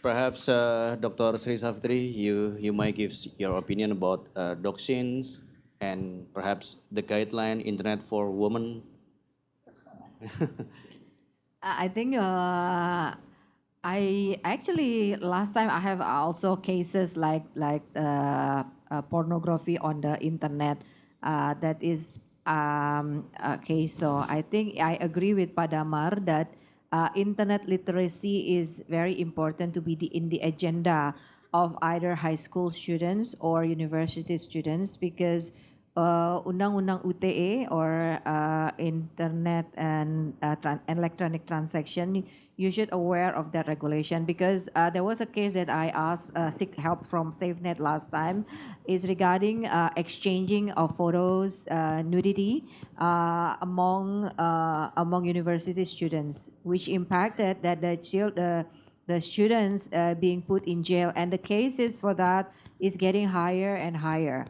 Perhaps Dr. Sri Safitri, you might give your opinion about doxins and perhaps the guideline Internet for Women. I think I actually last time I have also cases like pornography on the internet. That is a case. So I think I agree with Padamar that internet literacy is very important to be in the agenda of either high school students or university students because Undang-Undang UTE or Internet and Electronic Transaction, you should aware of that regulation because there was a case that I asked seek help from SafeNet last time is regarding exchanging of photos, nudity among university students, which impacted that the students being put in jail, and the cases for that is getting higher and higher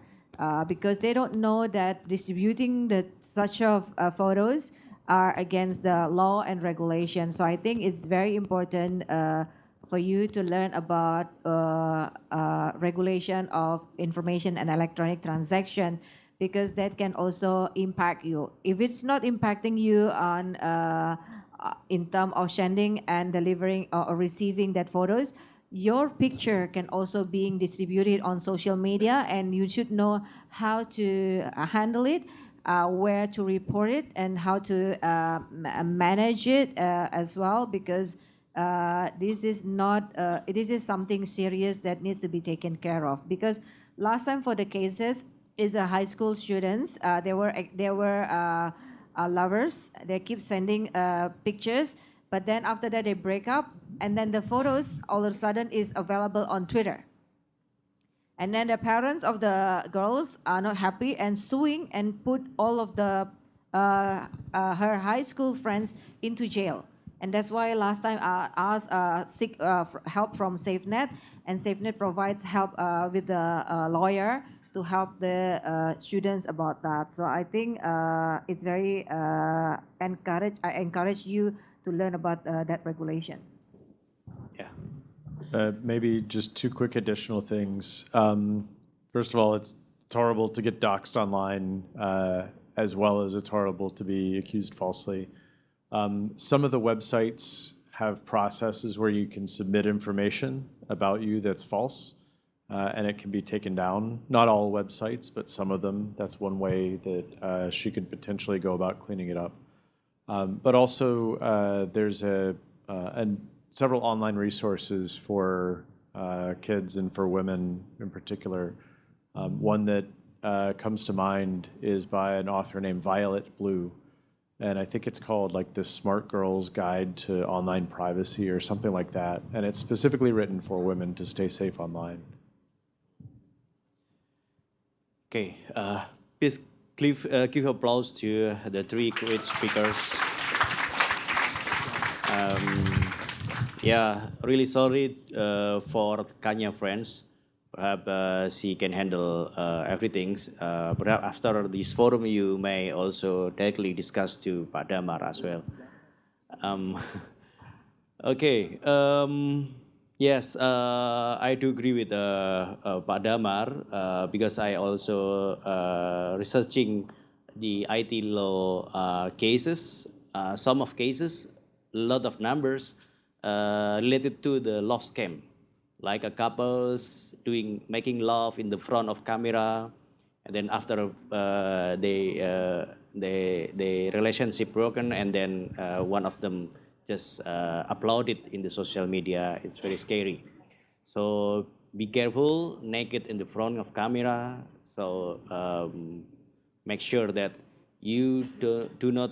because they don't know that distributing such of photos are against the law and regulation. So I think it's very important for you to learn about regulation of information and electronic transaction because that can also impact you. If it's not impacting you on in terms of sending and delivering or receiving that photos, your picture can also being distributed on social media, and you should know how to handle it, where to report it, and how to manage it as well, because this is not this is something serious that needs to be taken care of. Because last time for the cases is a high school students, they were lovers. They keep sending pictures, but then after that they break up, and then the photos all of a sudden is available on Twitter. And then the parents of the girls are not happy and suing and put all of the her high school friends into jail. And that's why last time I asked seek help from SafeNet, and SafeNet provides help with the lawyer to help the students about that. So I think it's very I encourage you to learn about that regulation. Yeah. Maybe just two quick additional things. First of all, it's horrible to get doxxed online, as well as it's horrible to be accused falsely. Some of the websites have processes where you can submit information about you that's false, and it can be taken down. Not all websites, but some of them. That's one way that she could potentially go about cleaning it up. But also, there's several online resources for kids and for women in particular. One that comes to mind is by an author named Violet Blue, and I think it's called like the Smart Girl's Guide to Online Privacy or something like that, and it's specifically written for women to stay safe online. Okay, please give applause to the three great speakers. Yeah, really sorry for Kanya friends. Perhaps she can handle everything. Perhaps after this forum, you may also directly discuss to Pak Damar as well. Okay. Yes, I do agree with Pak Damar because I also researching the IT law cases, some of cases, a lot of numbers related to the love scam, like a couples making love in the front of camera, and then after the relationship broken, and then one of them just upload it in the social media. It's very scary. So be careful, naked in the front of camera. So make sure that you do not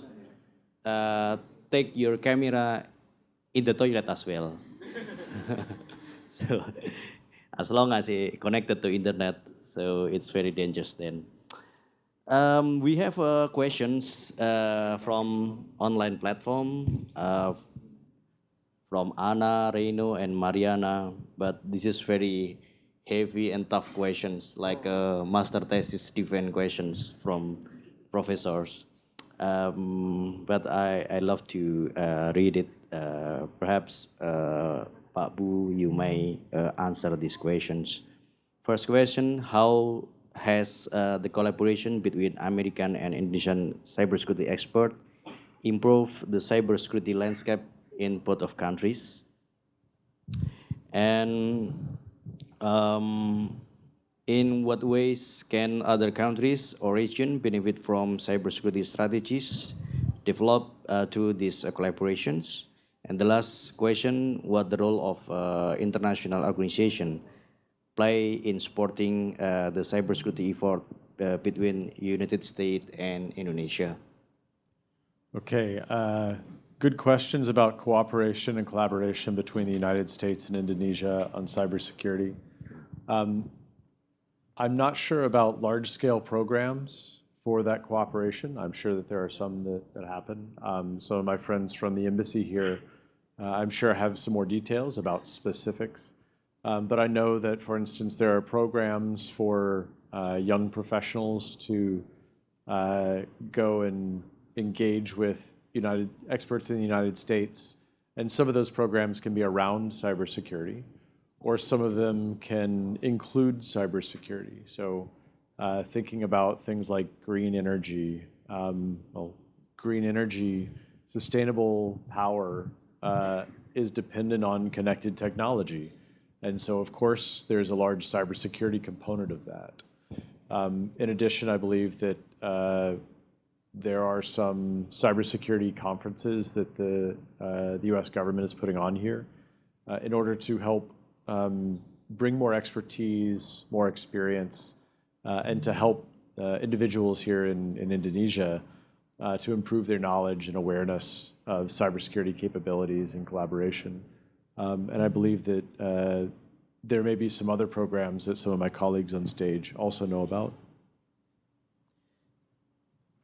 take your camera in the toilet as well. So as long as it connected to internet, so it's very dangerous then. We have questions from online platform from Anna, Reino, and Mariana, but this is very heavy and tough questions, like master thesis defense questions from professors. But I love to read it. Perhaps Pak Bu, you may answer these questions. First question, how has the collaboration between American and Indonesian cybersecurity experts improved the cybersecurity landscape in both of countries? And um, in what ways can other countries or region benefit from cybersecurity strategies developed through these collaborations? And the last question, what the role of international organization play in supporting the cybersecurity effort between United States and Indonesia? Okay, good questions about cooperation and collaboration between the United States and Indonesia on cybersecurity. I'm not sure about large-scale programs for that cooperation. I'm sure that there are some that happen. Some of my friends from the embassy here, I'm sure have some more details about specifics. But I know that, for instance, there are programs for young professionals to go and engage with experts in the United States. And some of those programs can be around cybersecurity, or some of them can include cybersecurity. So thinking about things like green energy, green energy, sustainable power is dependent on connected technology. And so, of course, there's a large cybersecurity component of that. In addition, I believe that there are some cybersecurity conferences that the U.S. government is putting on here in order to help bring more expertise, more experience, and to help individuals here in Indonesia to improve their knowledge and awareness of cybersecurity capabilities and collaboration. And I believe that there may be some other programs that some of my colleagues on stage also know about.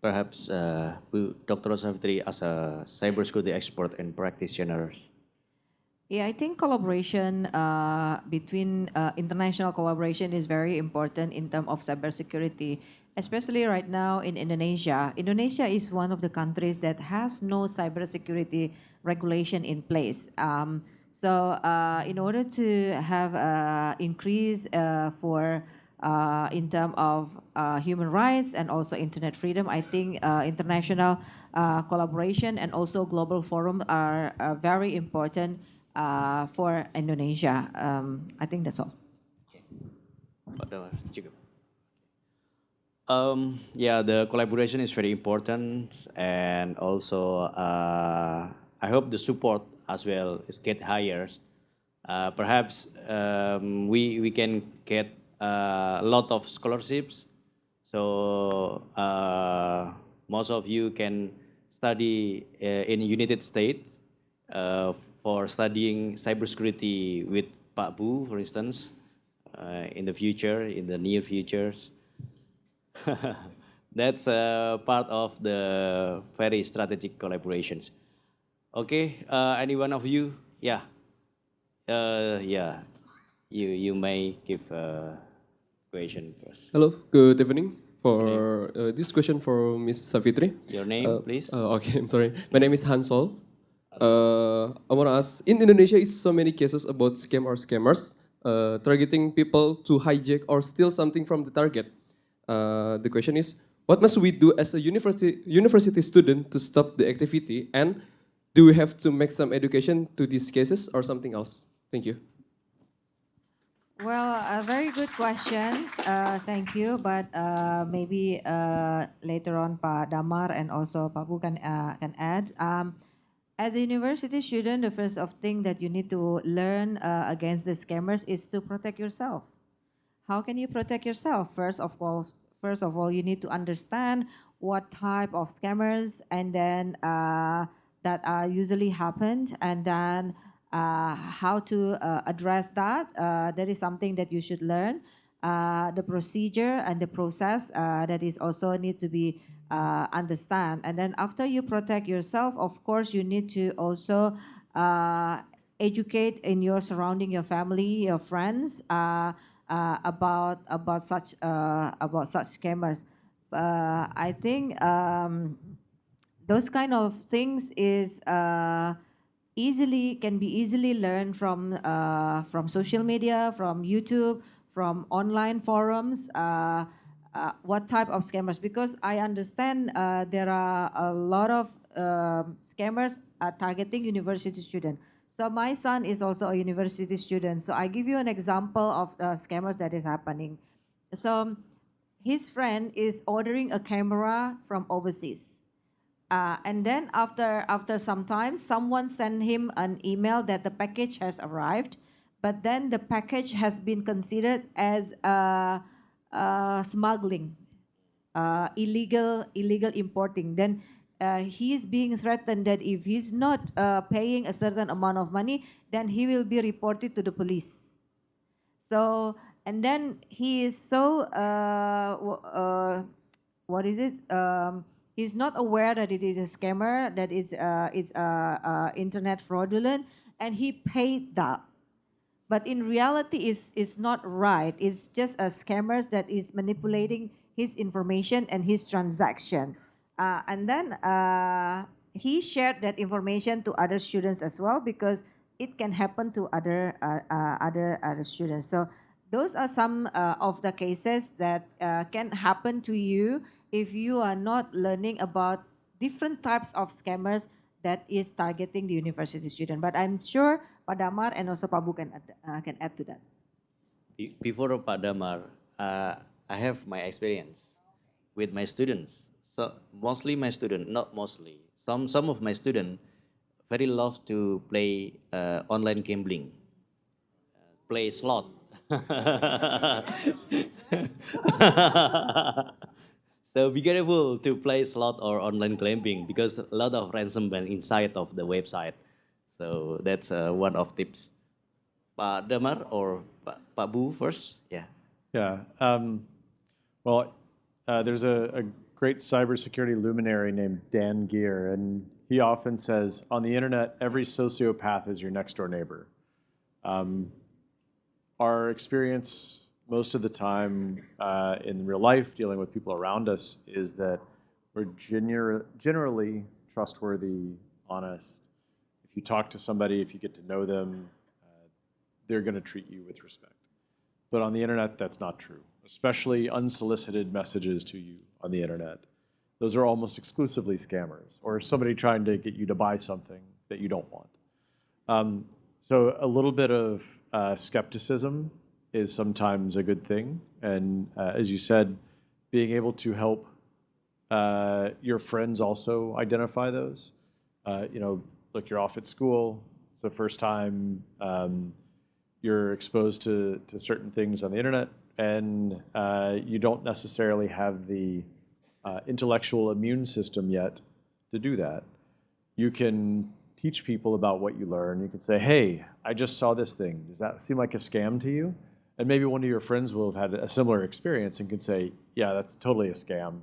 Perhaps Dr. Safitri, as a cybersecurity expert and practitioner. Yeah, I think collaboration between international collaboration is very important in terms of cybersecurity, especially right now in Indonesia. Indonesia is one of the countries that has no cybersecurity regulation in place. So in order to have increase for in terms of human rights and also internet freedom, I think international collaboration and also global forum are very important for Indonesia. I think that's all. Yeah, the collaboration is very important, and also I hope the support as well is get higher. Perhaps we can get a lot of scholarships, so most of you can study in United States for studying cybersecurity with Pak Bu, for instance, in the future, in the near futures. That's part of the very strategic collaborations. Okay, any one of you? Yeah, yeah. You may give a question first. Hello, good evening. For this question for Miss Safitri. Your name, please. Okay, I'm sorry. My name is Hansol. I want to ask, in Indonesia, is so many cases about scam or scammers targeting people to hijack or steal something from the target. The question is, what must we do as a university student to stop the activity? And do we have to make some education to these cases or something else? Thank you. Well, very good questions. Thank you. But maybe later on, Pak Damar and also Pak Bu can add. As a university student, the first of thing that you need to learn against the scammers is to protect yourself. How can you protect yourself? First of all, you need to understand what type of scammers and then that usually happened, and then how to address that. That is something that you should learn. The procedure and the process that is also need to be understand. And then after you protect yourself, of course, you need to also educate in your surrounding, your family, your friends about such scammers. I think those kind of things is can be easily learned from social media, from YouTube, from online forums. What type of scammers? Because I understand there are a lot of scammers targeting university students. So my son is also a university student. So I give you an example of scammers that is happening. So his friend is ordering a camera from overseas. And then after some time, someone sent him an email that the package has arrived, but then the package has been considered as smuggling, illegal importing. Then he is being threatened that if he's not paying a certain amount of money, then he will be reported to the police. So, and then he is so, what is it? He's not aware that it is a scammer, that it's internet fraudulent, and he paid that. But in reality, it's not right. It's just a scammers that is manipulating his information and his transaction. And then he shared that information to other students as well, because it can happen to other students. So those are some of the cases that can happen to you if you are not learning about different types of scammers that is targeting the university student. But I'm sure Pak Damar and also Pak Bu can add to that. Before Pak Damar, I have my experience with my students. So mostly my student, not mostly. Some of my students very love to play online gambling, play slot. So be careful to play slot or online gambling because a lot of ransomware inside of the website. So that's one of tips. Pak Damar or Pak Bu first? Yeah. Yeah. Well, there's a great cybersecurity luminary named Dan Gear, and he often says, on the internet, every sociopath is your next door neighbor. Our experience most of the time in real life, dealing with people around us, is that we're generally trustworthy, honest. If you talk to somebody, if you get to know them, they're going to treat you with respect. But on the internet, that's not true, especially unsolicited messages to you on the internet. Those are almost exclusively scammers, or somebody trying to get you to buy something that you don't want. So a little bit of skepticism is sometimes a good thing. And as you said, being able to help your friends also identify those. Look, you're off at school. It's the first time you're exposed to certain things on the internet, and you don't necessarily have the intellectual immune system yet to do that. You can teach people about what you learn. You can say, hey, I just saw this thing. Does that seem like a scam to you? And maybe one of your friends will have had a similar experience and can say, yeah, that's totally a scam.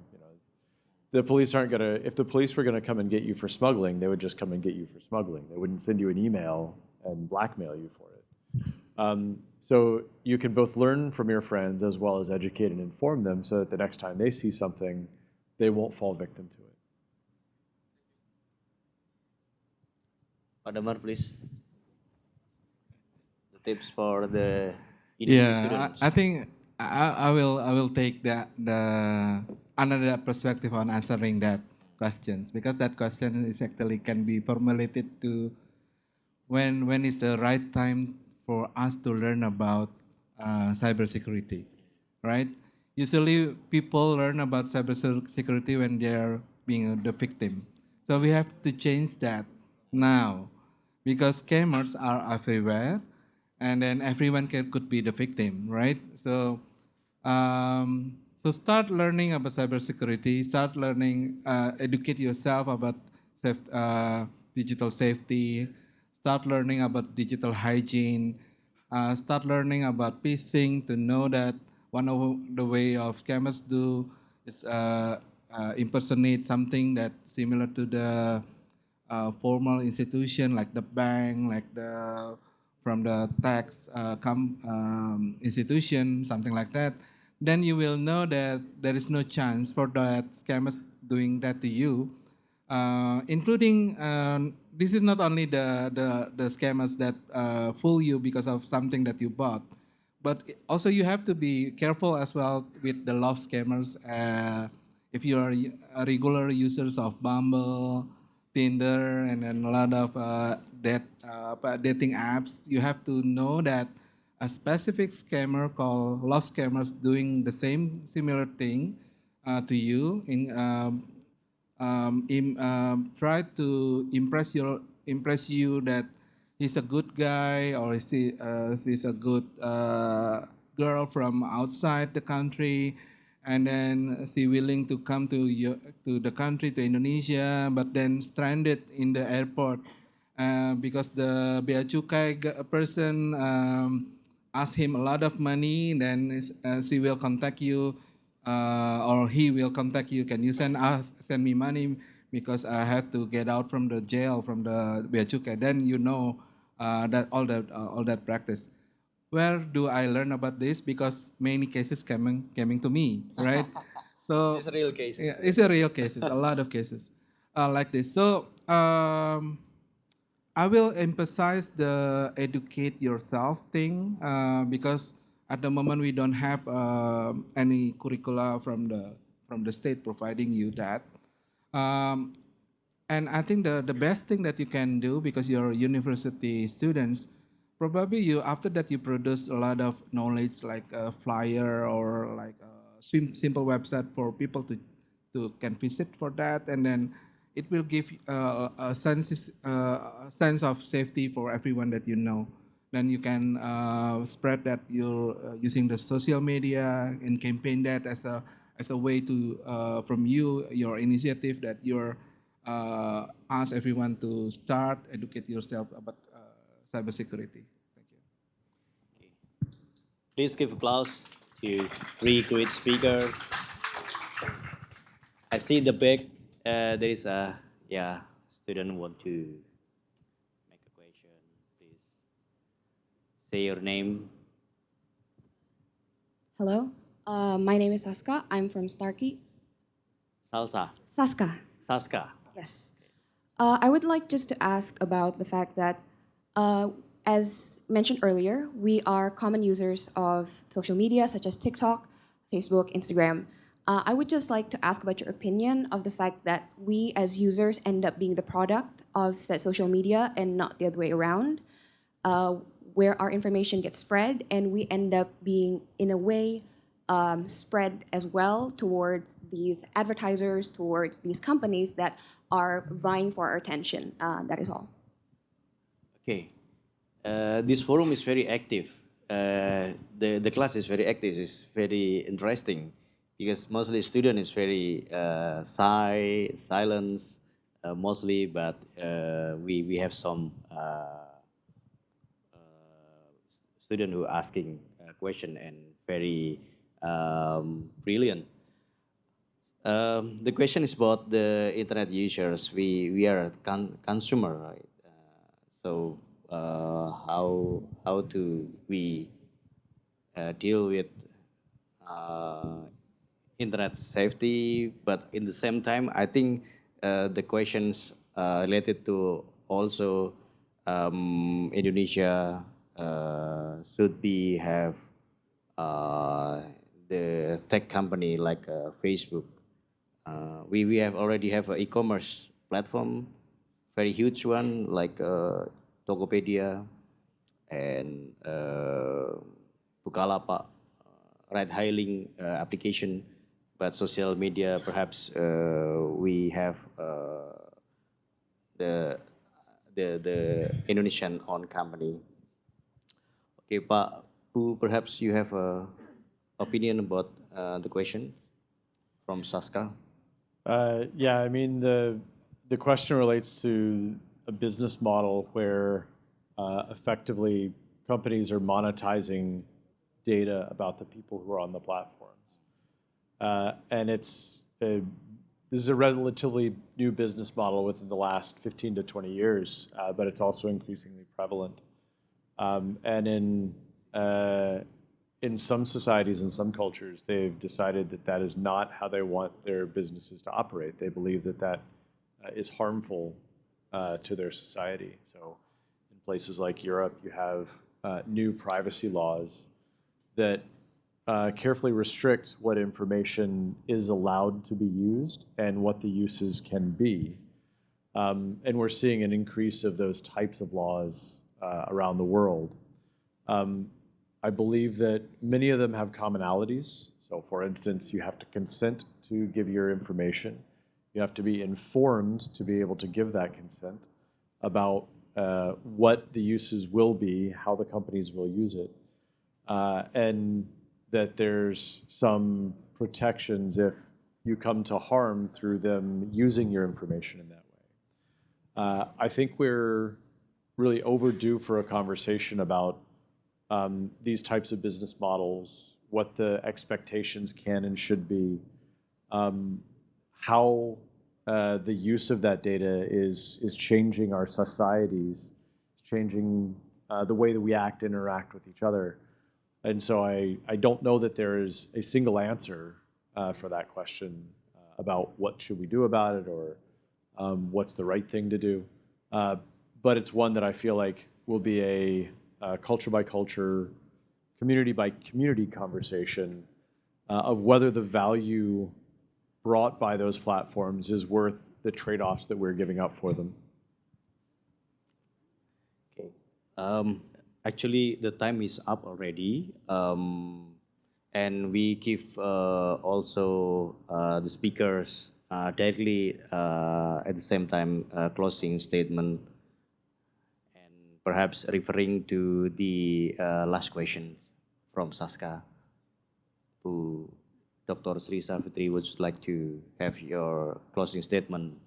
The police aren't going to, if the police were going to come and get you for smuggling, they would just come and get you for smuggling. They wouldn't send you an email and blackmail you for it. So you can both learn from your friends as well as educate and inform them so that the next time they see something, they won't fall victim to it. Pak Damar, please. The tips for the Indonesian students. I think I will take the another perspective on answering that questions, because that question is actually can be formulated to when is the right time for us to learn about cybersecurity, right? Usually people learn about cybersecurity when they are being the victim. So we have to change that now, because scammers are everywhere, and then everyone could be the victim, right? So so start learning about cybersecurity, start learning, educate yourself about digital safety, start learning about digital hygiene, start learning about phishing to know that one of the way of scammers do is impersonate something that similar to the formal institution like the bank, like the from the tax institution, something like that. Then you will know that there is no chance for that scammers doing that to you, including this is not only the scammers that fool you because of something that you bought, but also you have to be careful as well with the love scammers. If you are a regular users of Bumble, Tinder, and then a lot of dating apps, you have to know that a specific scammer called love scammers doing the same similar thing to you try to impress you that he's a good guy or she's a good girl from outside the country, and then she willing to come to the country, to Indonesia, but then stranded in the airport because the bea cukai person asked him a lot of money. Then she will contact you, or he will contact you. Can you send me money because I have to get out from the jail from the bea cukai? Then you know that all that practice. Where do I learn about this? Because many cases coming to me, right? So It's a real case. yeah, it's a real cases, a lot of cases like this. So I will emphasize the educate yourself thing because at the moment we don't have any curricula from the state providing you that. Um, and I think the best thing that you can do, because you're university students, probably you after that you produce a lot of knowledge like a flyer or like a simple website for people to can visit for that, and then it will give a sense of safety for everyone that you know. Then you can spread that you're using the social media and campaign that as a way to from your initiative that you're ask everyone to start educate yourself about cybersecurity. Thank you. Please give applause to three great speakers. I see in the back there is a student want to make a question. Please say your name. Hello, my name is Saska. I'm from Starkey. Salsa. Saska. Saska. Yes. I would like just to ask about the fact that, as mentioned earlier, we are common users of social media such as TikTok, Facebook, Instagram. I would just like to ask about your opinion of the fact that we as users end up being the product of said social media and not the other way around, where our information gets spread and we end up being, in a way, spread as well towards these advertisers, towards these companies that are vying for our attention. That is all. Okay. This forum is very active. The class is very active. It's very interesting because mostly student is very silent, mostly, but we have some student who asking a question and very brilliant. The question is about the internet users. We are consumer, right? So how do we deal with internet safety? But in the same time, I think the questions related to also Indonesia should be have the tech company like Facebook. We have already have an e-commerce platform, very huge one like Tokopedia and Bukalapak, ride-hailing application. But social media, perhaps we have the Indonesian owned company. Okay, Pak Pu, perhaps you have a opinion about the question from Saska. Yeah, I mean the question relates to a business model where effectively companies are monetizing data about the people who are on the platforms, and this is a relatively new business model within the last 15 to 20 years, but it's also increasingly prevalent. And in some societies and some cultures, they've decided that that is not how they want their businesses to operate. They believe that that is harmful to their society. So in places like Europe, you have new privacy laws that carefully restrict what information is allowed to be used and what the uses can be. And we're seeing an increase of those types of laws around the world. I believe that many of them have commonalities. So for instance, you have to consent to give your information. You have to be informed to be able to give that consent about what the uses will be, how the companies will use it, and that there's some protections if you come to harm through them using your information in that way. I think we're really overdue for a conversation about these types of business models, what the expectations can and should be, how the use of that data is changing our societies, changing the way that we act, interact with each other. And so I don't know that there is a single answer for that question about what should we do about it or what's the right thing to do. But it's one that I feel like will be a culture by culture, community by community conversation of whether the value brought by those platforms is worth the trade-offs that we're giving up for them. Okay. Actually, the time is up already. And we give also the speakers directly at the same time closing statement, and perhaps referring to the last question from Saska, who Dr. Sri Safitri would like to have your closing statement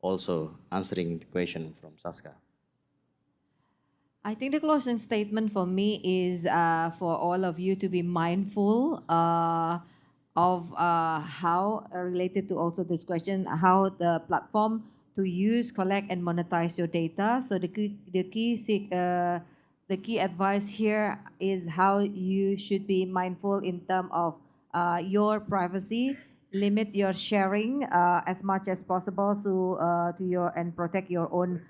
also answering the question from Saska. I think the closing statement for me is for all of you to be mindful of how, related to also this question, how the platform to use, collect, and monetize your data. So the key advice here is how you should be mindful in terms of your privacy, limit your sharing as much as possible to your and protect your own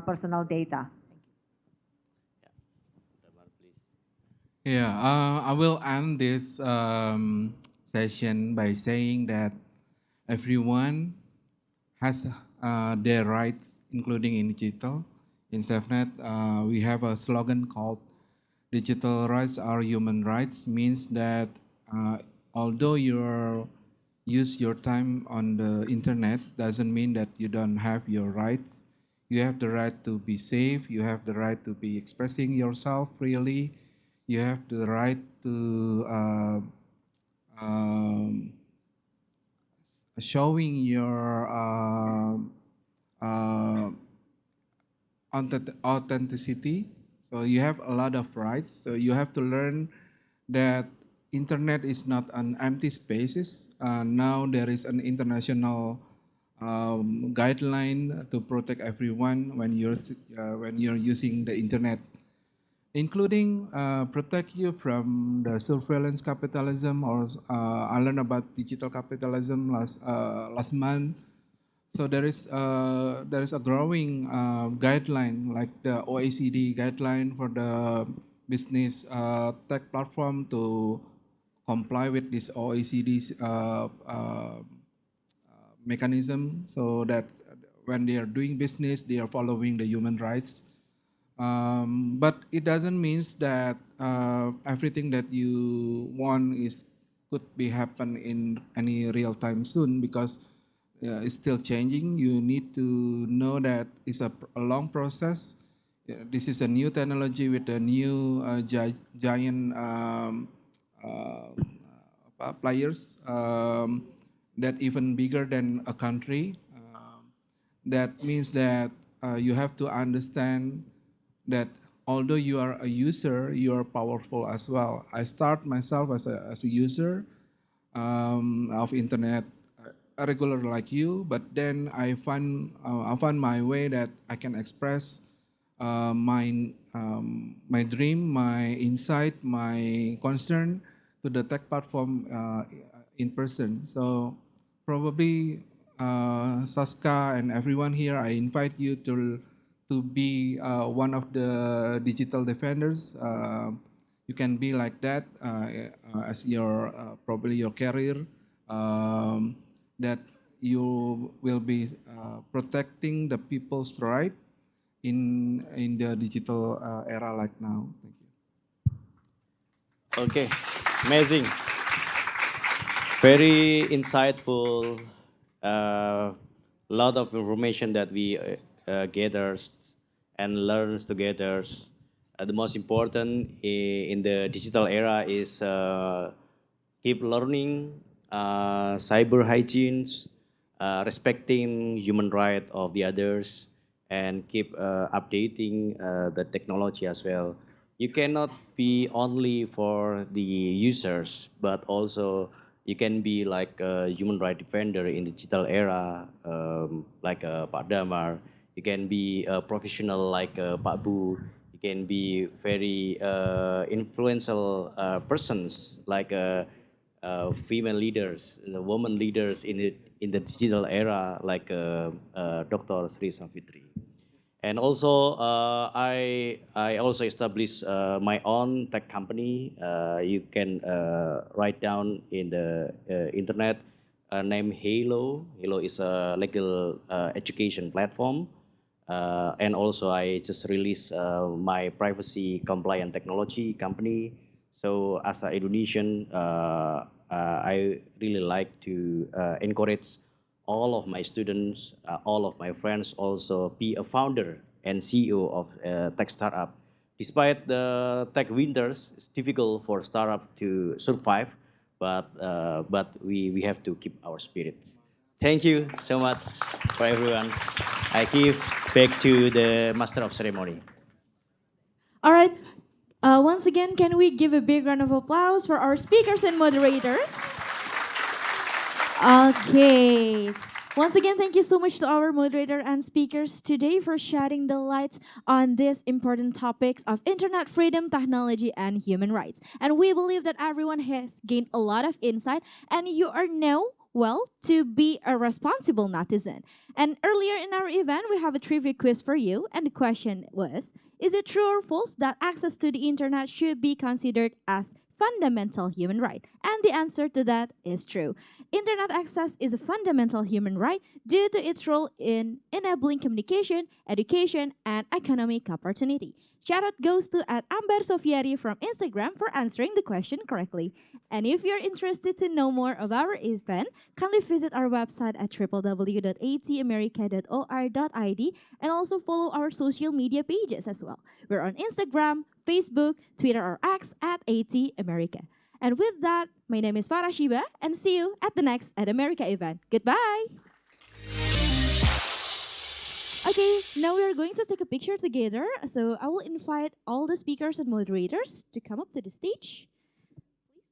personal data. Yeah, I will end this session by saying that everyone has their rights, including in digital. In SafeNet, we have a slogan called "Digital rights are human rights," means that although you use your time on the internet, doesn't mean that you don't have your rights. You have the right to be safe. You have the right to be expressing yourself freely. You have the right to showing your authenticity. So you have a lot of rights. So you have to learn that internet is not an empty spaces. Now there is an international guideline to protect everyone when you're using the internet, including protect you from the surveillance capitalism. Or I learned about digital capitalism last month. So there is a growing guideline like the OECD guideline for the business tech platform to comply with this OECD's mechanism, so that when they are doing business, they are following the human rights. But it doesn't mean that everything that you want could be happen in any real time soon, because it's still changing. You need to know that it's a long process. This is a new technology with a new giant players that even bigger than a country. That means that you have to understand that although you are a user, you are powerful as well. I start myself as a user of internet, a regular like you, but then I find my way that I can express my dream, my insight, my concern to the tech platform in person. So probably Saska and everyone here, I invite you to be one of the digital defenders. You can be like that as your probably your career. That you will be protecting the people's right in the digital era like now. Thank you. Okay, amazing. Very insightful. Lot of information that we gathers and learns together. The most important in the digital era is keep learning, cyber hygiene, respecting human right of the others, and keep updating the technology as well. You cannot be only for the users, but also you can be like a human right defender in the digital era, like Pak Damar. You can be a professional like Pak Bu. You can be very influential persons like female leaders, the women leaders in the digital era, like Dr. Sri Safitri. And also, I also established my own tech company. You can write down in the internet name Halo. Halo is a legal education platform. And also, I just released my privacy compliant technology company. So, as an Indonesian, I really like to encourage all of my students, all of my friends also be a founder and CEO of a tech startup. Despite the tech winters, it's difficult for startup to survive, but we have to keep our spirit. Thank you so much for everyone. I give back to the master of ceremony. All right. Once again, can we give a big round of applause for our speakers and moderators? Okay. Once again, thank you so much to our moderator and speakers today for shedding the light on these important topics of internet freedom, technology, and human rights. And we believe that everyone has gained a lot of insight, and you are now well to be a responsible netizen. And earlier in our event, we have a trivia quiz for you, and the question was: is it true or false that access to the internet should be considered as fundamental human right? And the answer to that is true. Internet access is a fundamental human right due to its role in enabling communication, education, and economic opportunity. Shout out goes to at Amber Sofiari from Instagram for answering the question correctly. And if you're interested to know more of our event, kindly visit our website at www.atamerica.or.id and also follow our social media pages as well. We're on Instagram, Facebook, Twitter, or X at AT America. And with that, my name is Farah Shiba, and see you at the next At America event. Goodbye! Okay, now we are going to take a picture together. So I will invite all the speakers and moderators to come up to the stage.